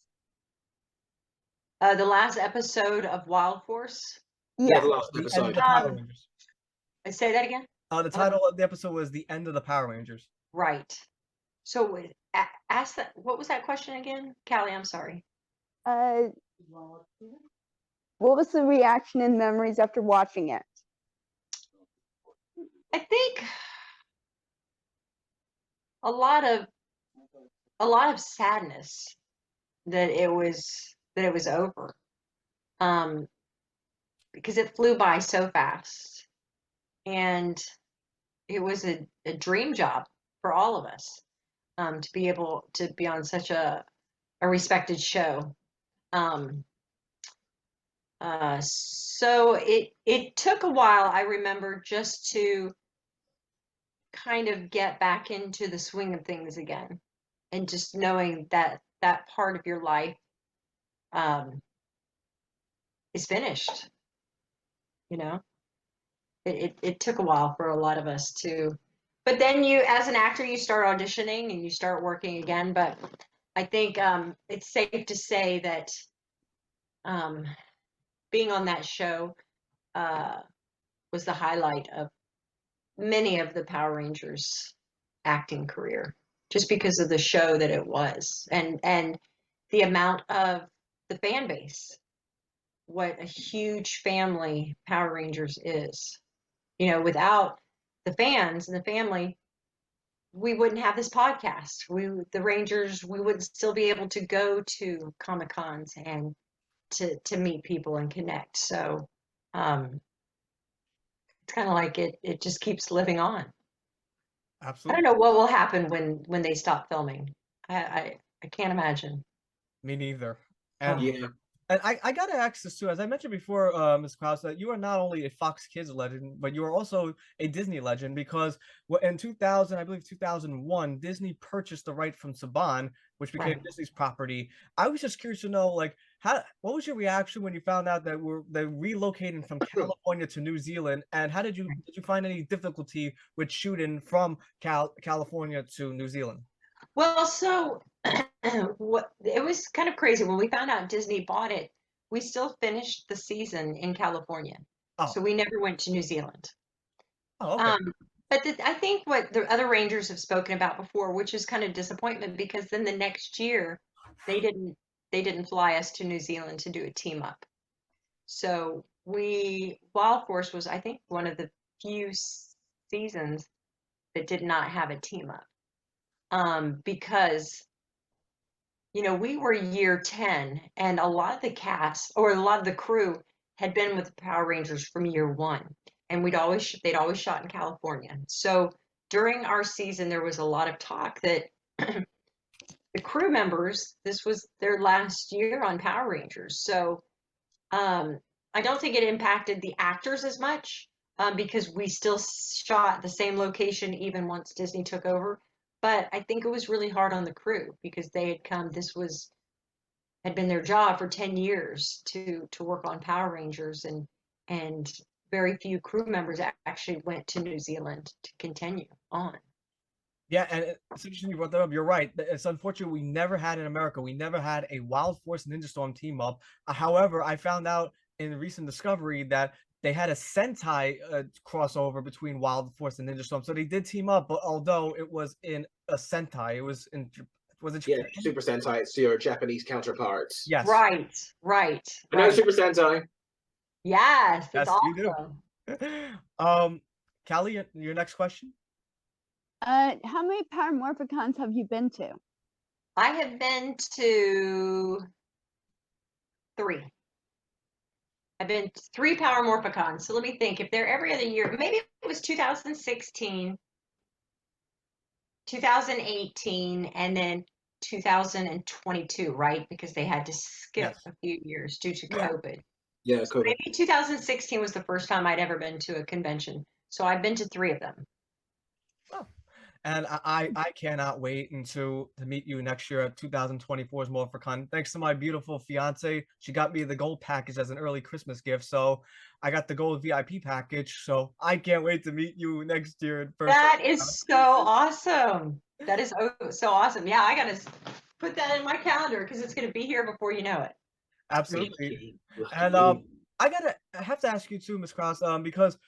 The last episode of Wild Force. Yeah, Yeah. the last The end of episode. the Power Rangers. Say that again. The title of the episode was "The End of the Power Rangers." Right. So ask that. What was that question again, Callie? I'm sorry. What was the reaction and memories after watching it? I think a lot of sadness that it was over. Because it flew by so fast, and it was a dream job for all of us, to be able to be on such a respected show. So it took a while, I remember, just to kind of get back into the swing of things again, and just knowing that that part of your life is finished. You know, it took a while for a lot of us to, but then you, as an actor, you start auditioning and you start working again. But I think it's safe to say that being on that show was the highlight of many of the Power Rangers acting career, just because of the show that it was, and the amount of the fan base, what a huge family Power Rangers is. You know, without the fans and the family, we wouldn't have this podcast. The Rangers, we wouldn't still be able to go to Comic Cons and to meet people and connect. So it's kind of like it just keeps living on. I Absolutely. don't know what will happen when they stop filming. I can't imagine. Me neither. Oh. And Yeah. And I gotta ask this too, as I mentioned before, Ms. Krause, that you are not only a Fox Kids legend, but you are also a Disney legend because in 2000, I believe 2001, Disney purchased the right from Saban, which became Right. Disney's property. I was just curious to know, like, what was your reaction when you found out that they're relocating from California to New Zealand, and how did you find any difficulty with shooting from California to New Zealand? Well, so what it was kind of crazy when we found out Disney bought it. We still finished the season in California, Oh, so we never went to New Zealand. oh, okay. But I think what the other Rangers have spoken about before, which is kind of disappointment, because then the next year they didn't fly us to New Zealand to do a team up. So Wild Force was, I think, one of the few seasons that did not have a team up. Because, you know, we were year 10 and a lot of the cast or a lot of the crew had been with the Power Rangers from year 1, and they'd always shot in California. So during our season, there was a lot of talk that the crew members, this was their last year on Power Rangers. So I don't think it impacted the actors as much, because we still shot the same location even once Disney took over. But I think it was really hard on the crew because they had come. Had been their job for 10 years to work on Power Rangers, and very few crew members actually went to New Zealand to continue on. Yeah, and it's interesting you brought that up. You're right. It's unfortunate we never had in America. We never had a Wild Force Ninja Storm team up. However, I found out in recent discovery that they had a Sentai crossover between Wild Force and Ninja Storm. So they did team up, but although it was in a Sentai, it was it Yeah, Japan? Super Sentai. It's your Japanese counterparts. Yes. Right. I know Super Sentai. Yes, it's Yes, you do. awesome. Callie, your next question? How many Power Morphicons have you been to? I have been to 3. I've been to 3 Power Morphicons. So let me think. If they're every other year, maybe it was 2016, 2018, and then 2022, right? Because they had to skip Yes. a few years due to Yeah. COVID. Yeah, So COVID. maybe 2016 was the first time I'd ever been to a convention. So I've been to 3 of them. Oh. And I cannot wait until to meet you next year at 2024's MorpherCon. Thanks to my beautiful fiance, she got me the gold package as an early Christmas gift. So I got the gold VIP package. So I can't wait to meet you next year in person. That is so awesome. That is so awesome. Yeah, I gotta put that in my calendar because it's gonna be here before you know it. Absolutely. Lucky And you. I have to ask you too, Miss Cross, because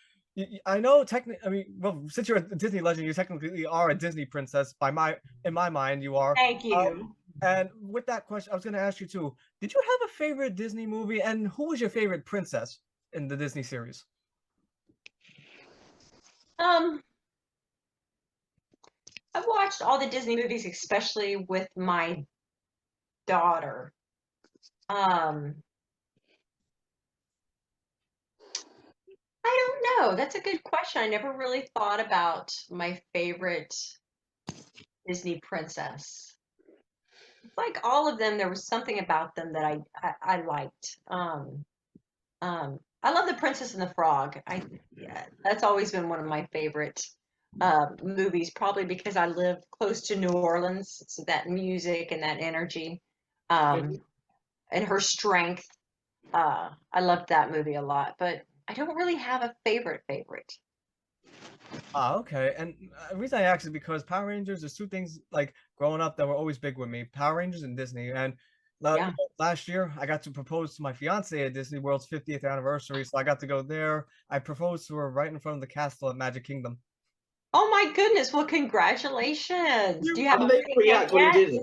I know technically, I mean, well, since you're a Disney legend, you technically are a Disney princess. In my mind, you are. Thank Uh, you. and with that question, I was going to ask you too. Did you have a favorite Disney movie, and who was your favorite princess in the Disney series? Um, I've watched all the Disney movies, especially with my daughter. Um, I don't know. That's a good question. I never really thought about my favorite Disney princess. Like all of them, there was something about them that I liked. I love The Princess and the Frog. Yeah, that's always been one of my favorite movies, probably because I live close to New Orleans, so that music and that energy, um, and her strength. I loved that movie a lot, but I don't really have a favorite. Ah, okay. And the reason I ask is because Power Rangers, there's two things like growing up that were always big with me: Power Rangers and Disney. And Yeah. last year, I got to propose to my fiance at Disney World's 50th anniversary, so I got to go there. I proposed to her right in front of the castle at Magic Kingdom. Oh my goodness! Well, congratulations. Do you How have did a they wedding react date when you yet? did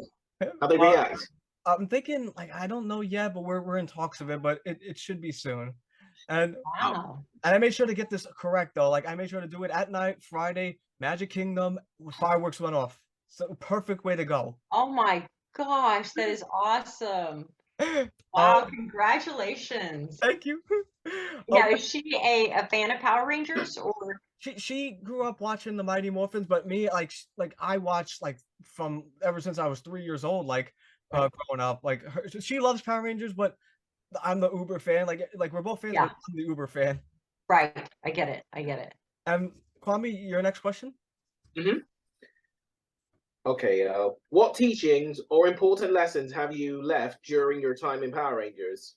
it? How they Uh, react? I'm thinking like I don't know yet, but we're in talks of it, but it should be soon. And Wow. and I made sure to get this correct though. Like I made sure to do it at night, Friday, Magic Kingdom, fireworks went off. So perfect way to go. Oh my gosh, that is awesome. Uh, Wow, congratulations. thank you. Now, is she a fan of Power Rangers or She grew up watching the Mighty Morphins, but me like I watched like from ever since I was 3 years old, like growing up. Like she loves Power Rangers, but I'm the Uber fan. Like we're both fans, but yeah, I'm the Uber fan. right. I get it. I get it. And Kwame, your next question? Hmm. Okay, what teachings or important lessons have you left during your time in Power Rangers?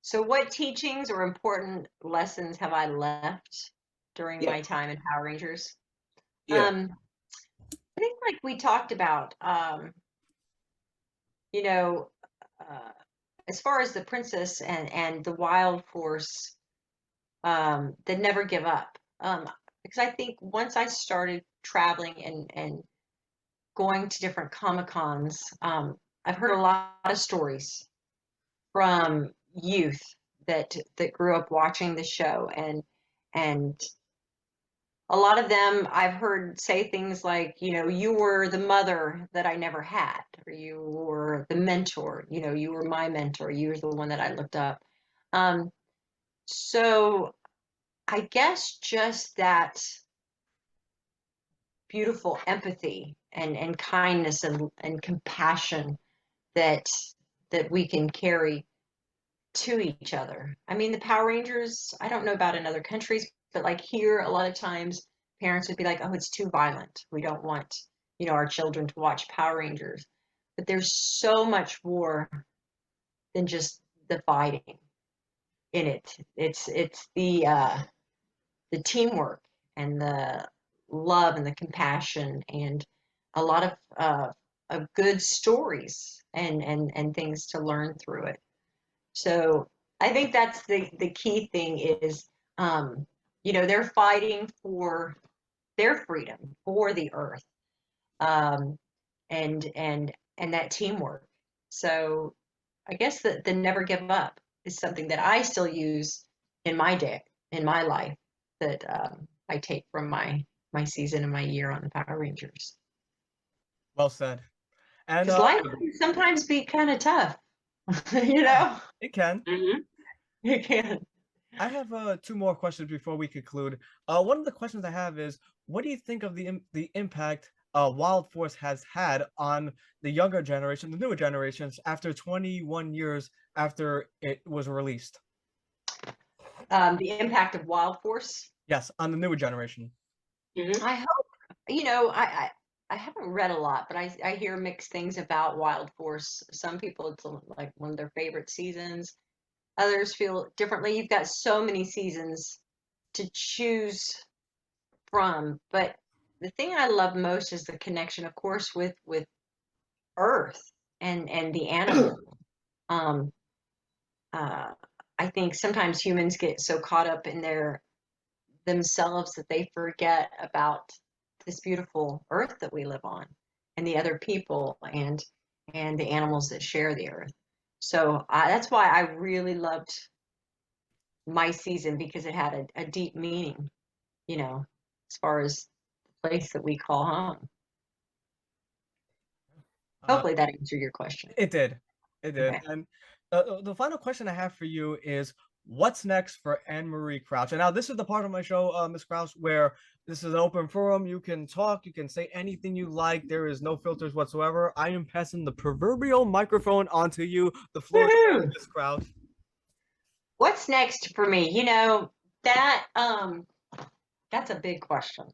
So what teachings or important lessons have I left during Yeah, my time in Power Rangers? yeah, I think like we talked about, you know, uh, as far as the princess and the wild force, that never give up. Because I think once I started traveling and going to different Comic Cons, I've heard a lot of stories from youth that grew up watching the show, and a lot of them I've heard say things like, you were the mother that I never had, or you were the mentor, you were my mentor, you were the one that I looked up. Um, so I guess just that beautiful empathy and kindness and compassion that we can carry to each other. I mean, the Power Rangers, I don't know about in other countries, but like here, a lot of times parents would be like, oh, it's too violent. We don't want, our children to watch Power Rangers. But there's so much more than just the fighting in it. It's the teamwork and the love and the compassion and a lot of good stories and things to learn through it. So I think that's the key thing is, they're fighting for their freedom, for the earth, um, and that teamwork. So I guess the never give up is something that I still use in my day, in my life, that I take from my season and my year on the Power Rangers. Well said. And Because life can sometimes be kind of tough, you know. it can. hmm It can. I have two more questions before we conclude. One of the questions I have is, what do you think of the impact Wild Force has had on the younger generation, the newer generations, after 21 years after it was released. The impact of Wild Force. Yes, on the newer generation. I hope, you know, I haven't read a lot, but I hear mixed things about Wild Force. Some people, it's like one of their favorite seasons. Others feel differently. You've got so many seasons to choose from, but the thing I love most is the connection, of course, with Earth and the animal. Um, I think sometimes humans get so caught up in themselves that they forget about this beautiful Earth that we live on, and the other people and the animals that share the Earth. So that's why I really loved my season, because it had a deep meaning, you know, as far as the place that we call home. Hopefully that answered your question. It did. It did. Okay. And the final question I have for you is, what's next for Anne Marie Crouch? And now this is the part of my show, Ms. Crouch, where this is an open forum. You can talk, you can say anything you like. There is no filters whatsoever. I am passing the proverbial microphone onto you. The floor is yours, Ms. Crouch. What's next for me? You know, that's a big question.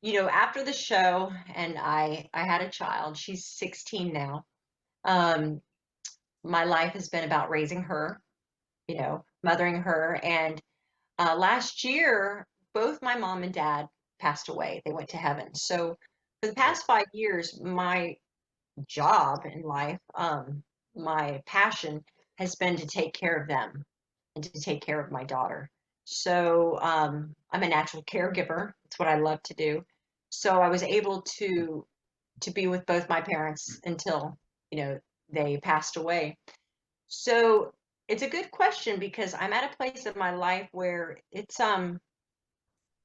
You know, after the show, and I had a child. She's 16 now. My life has been about raising her, you know, mothering her. And last year, both my mom and dad passed away. They went to heaven. So for the past 5 years, my job in life, my passion has been to take care of them and to take care of my daughter. So I'm a natural caregiver. It's what I love to do. So I was able to be with both my parents until, you know, they passed away. So it's a good question, because I'm at a place of my life where it's a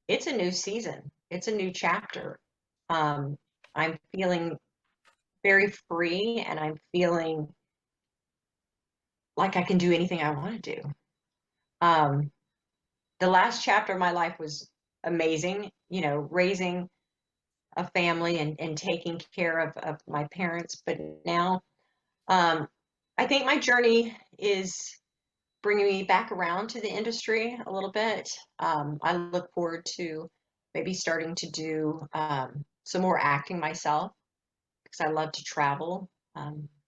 new season. It's a new chapter. I'm feeling very free, and I'm feeling like I can do anything I want to do. The last chapter of my life was amazing, you know, raising a family and taking care of my parents. But now I think my journey is bringing me back around to the industry a little bit. I look forward to maybe starting to do some more acting myself, because I love to travel,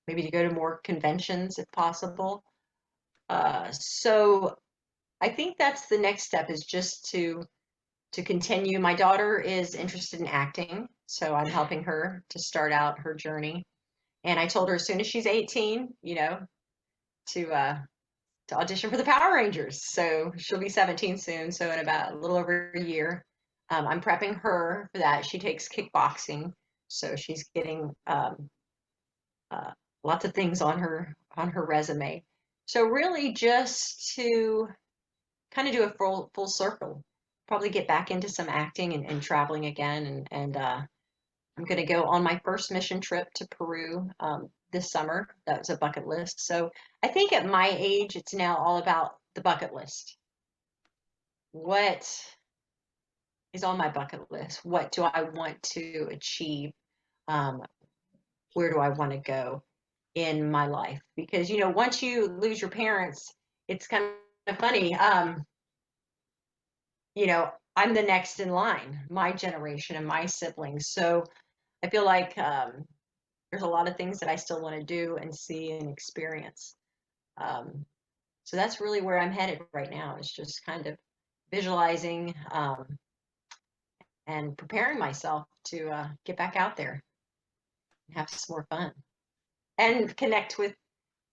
maybe to go to more conventions if possible. So I think that's the next step, is just to continue. My daughter is interested in acting, so I'm helping her to start out her journey. And I told her as soon as she's 18, you know, to audition for the Power Rangers. So she'll be 17 soon, so in about a little over a year. I'm prepping her for that. She takes kickboxing, so she's getting lots of things on her resume. So really, just to kind of do a full circle, probably get back into some acting and traveling again. And I'm going to go on my first mission trip to Peru this summer. That was a bucket list. So I think at my age, it's now all about the bucket list. What is on my bucket list? What do I want to achieve? Where do I want to go in my life? Because, you know, once you lose your parents, it's kind of funny. You know, I'm the next in line, my generation and my siblings. So I feel like there's a lot of things that I still want to do and see and experience. So that's really where I'm headed right now, is just kind of visualizing and preparing myself to get back out there and have some more fun and connect with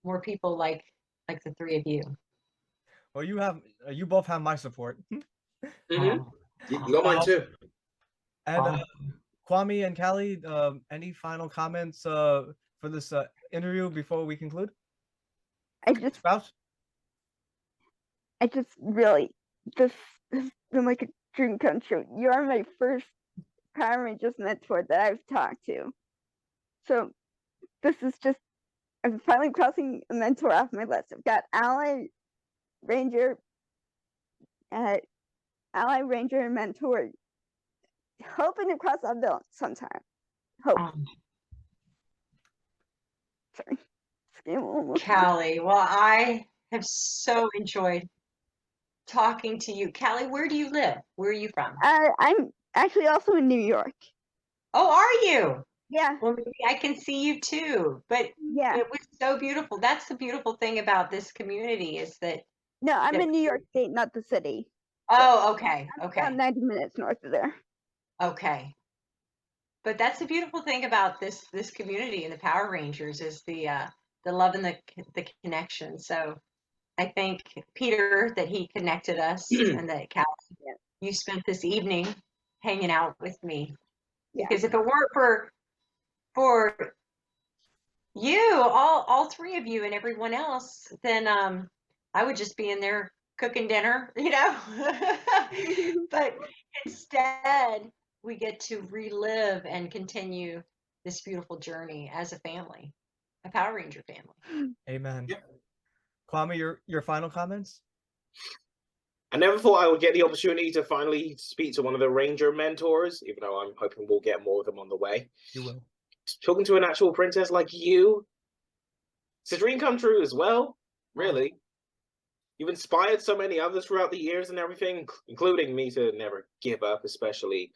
more people like the three of you. Well, you both have my support. You got mine too. And Kwame and Callie, any final comments for this interview before we conclude? I just really, this has been like a dream come true. You are my first Power Rangers mentor that I've talked to. So this is just, I'm finally crossing a mentor off my list. I've got Ally Ranger and mentor hoping to cross that bill sometime. Hope. Um, Sorry. Skin almost. Callie, well, I have so enjoyed talking to you. Callie, where do you live? Where are you from? I'm actually also in New York. Oh, are you? Yeah. Well, maybe I can see you too. But Yeah. it was so beautiful. That's the beautiful thing about this community is that. No, I'm in New York State, not the city. Oh, okay. I'm Okay. about 90 minutes north of there. Okay. But that's the beautiful thing about this community and the Power Rangers is the love and the connection. So I thank Peter that he connected us and that Callie, you spent this evening hanging out with me. Yeah. Because if it weren't for you, all three of you and everyone else, then I would just be in there cooking dinner, you know. But instead, we get to relive and continue this beautiful journey as a family, a Power Ranger family. Amen. Yeah. Kwame, your final comments? I never thought I would get the opportunity to finally speak to one of the Ranger mentors, even though I'm hoping we'll get more of them on the way. You will. Talking to an actual princess like you, it's a dream come true as well, really. You've inspired so many others throughout the years and everything, including me to never give up, especially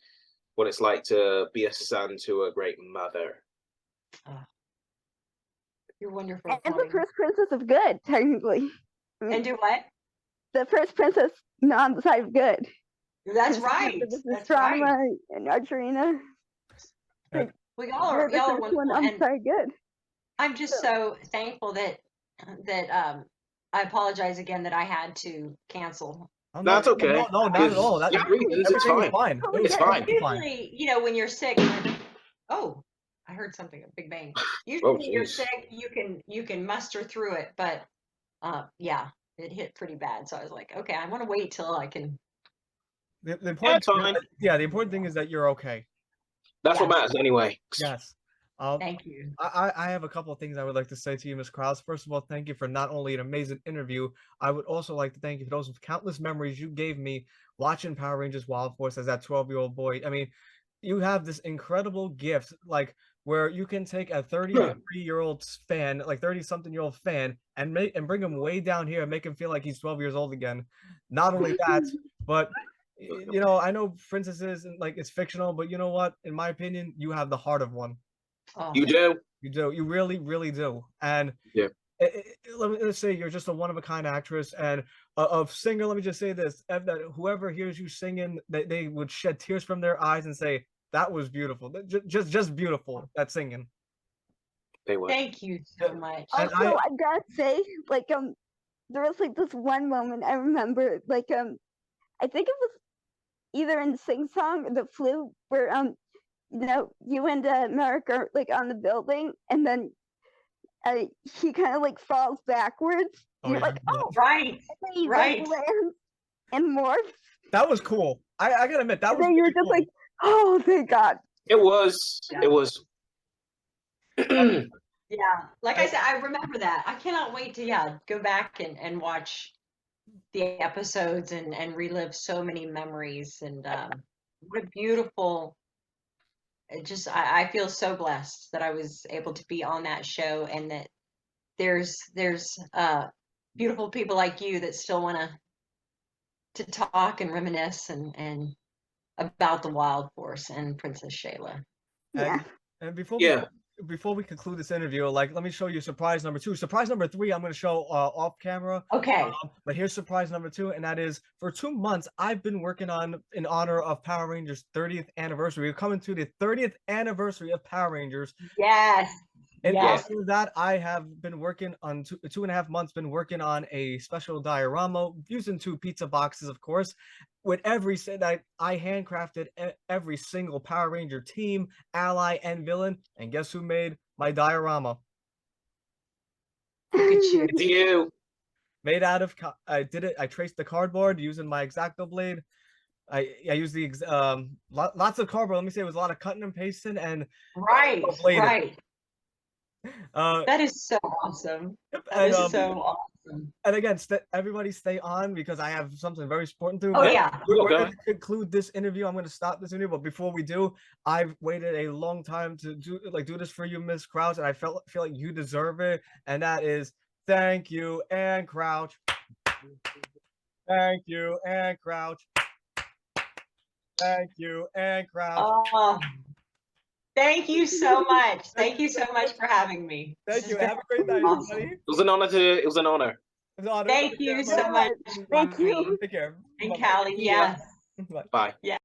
what it's like to be a son to a great mother. You're wonderful. And the first princess of good, technically. I mean, And do what? the first princess on the side of good. That's right. That's drama right. and Archerina. We all You're are, the y'all are first one wonderful. on the And side of good. I'm just so thankful that I apologize again that I had to cancel. Oh, No, that's okay. No, not at all. Yeah, it's Everything was fine. fine. It was It's fine. perfectly fine. Usually, you know, when you're sick, oh, I heard something, a big bang. Usually, Oh, when you're jeez. sick, you can muster through it, but yeah, it hit pretty bad. So I was like, okay, I want to wait till I can. The important, fine. yeah, the important thing is that you're okay. That's what Yes. matters anyway. Yes. Thank you. I have a couple of things I would like to say to you, Ms. Krause. First of all, thank you for not only an amazing interview, I would also like to thank you for those countless memories you gave me watching Power Rangers Wild Force as that 12-year-old boy. I mean, you have this incredible gift, like where you can take a 33-year-old fan, like 30-something-year-old fan, and bring him way down here and make him feel like he's 12 years old again. Not only that, but you know, I know princesses and like it's fictional, but you know what? In my opinion, you have the heart of one. Oh. You do? You do. You really, really do. And Yeah. Let's say you're just a one-of-a-kind actress and of singer. Let me just say this: that whoever hears you singing, they would shed tears from their eyes and say, "That was beautiful. Just beautiful. That singing." They would. Thank you so much. And Also, I gotta say, like, there was like this one moment I remember, like, I think it was either in Sing Song or the Flu, where you know, you and Merrick are like on the building, and then he kind of like falls backwards. Oh, You're yeah. like, oh, Right. and he Right. like lands and morphs. That was cool. I gotta admit that And was. then you're really just cool. like, oh, thank God. It was. Yeah. It was. Yeah, like I said, I remember that. I cannot wait to go back and watch the episodes and relive so many memories and what a beautiful. I feel so blessed that I was able to be on that show and that there's beautiful people like you that still want to talk and reminisce and about the Wild Force and Princess Shayla. Yeah. And Yeah. before we conclude this interview, like, let me show you surprise number 2. Surprise number 3, I'm going to show off camera. Okay. But here's surprise number 2, and that is for 2 months, I've been working on in honor of Power Rangers 30th anniversary. We're coming to the 30th anniversary of Power Rangers. Yes. And Yes. after that, I have been working on 2.5 months, been working on a special diorama using 2 pizza boxes, of course, with every that I handcrafted every single Power Ranger team, ally, and villain. And guess who made my diorama? Look at you. It's you. Made out of I traced the cardboard using my X-Acto blade. I used the lots of cardboard. Let me say it was a lot of cutting and pasting and Right. bladed. Right. That is so awesome. That And, is so awesome. And again, everybody stay on because I have something very important to do. Oh But yeah. we're Okay. going to conclude this interview. I'm going to stop this interview, but before we do, I've waited a long time to do this for you, Miss Crouch, and I feel like you deserve it. And that is thank you, and Crouch. Thank you, and Crouch. Thank you, and Crouch. Oh, thank you so much. Thank you so much for having me. Thank This you. has been Have a great night, awesome. everybody. It was an honor. It was an honor. It's an honor. Thank you so much. Thank you. Take care. And Bye-bye. Callie, See ya. yes. Bye. Bye. Yeah.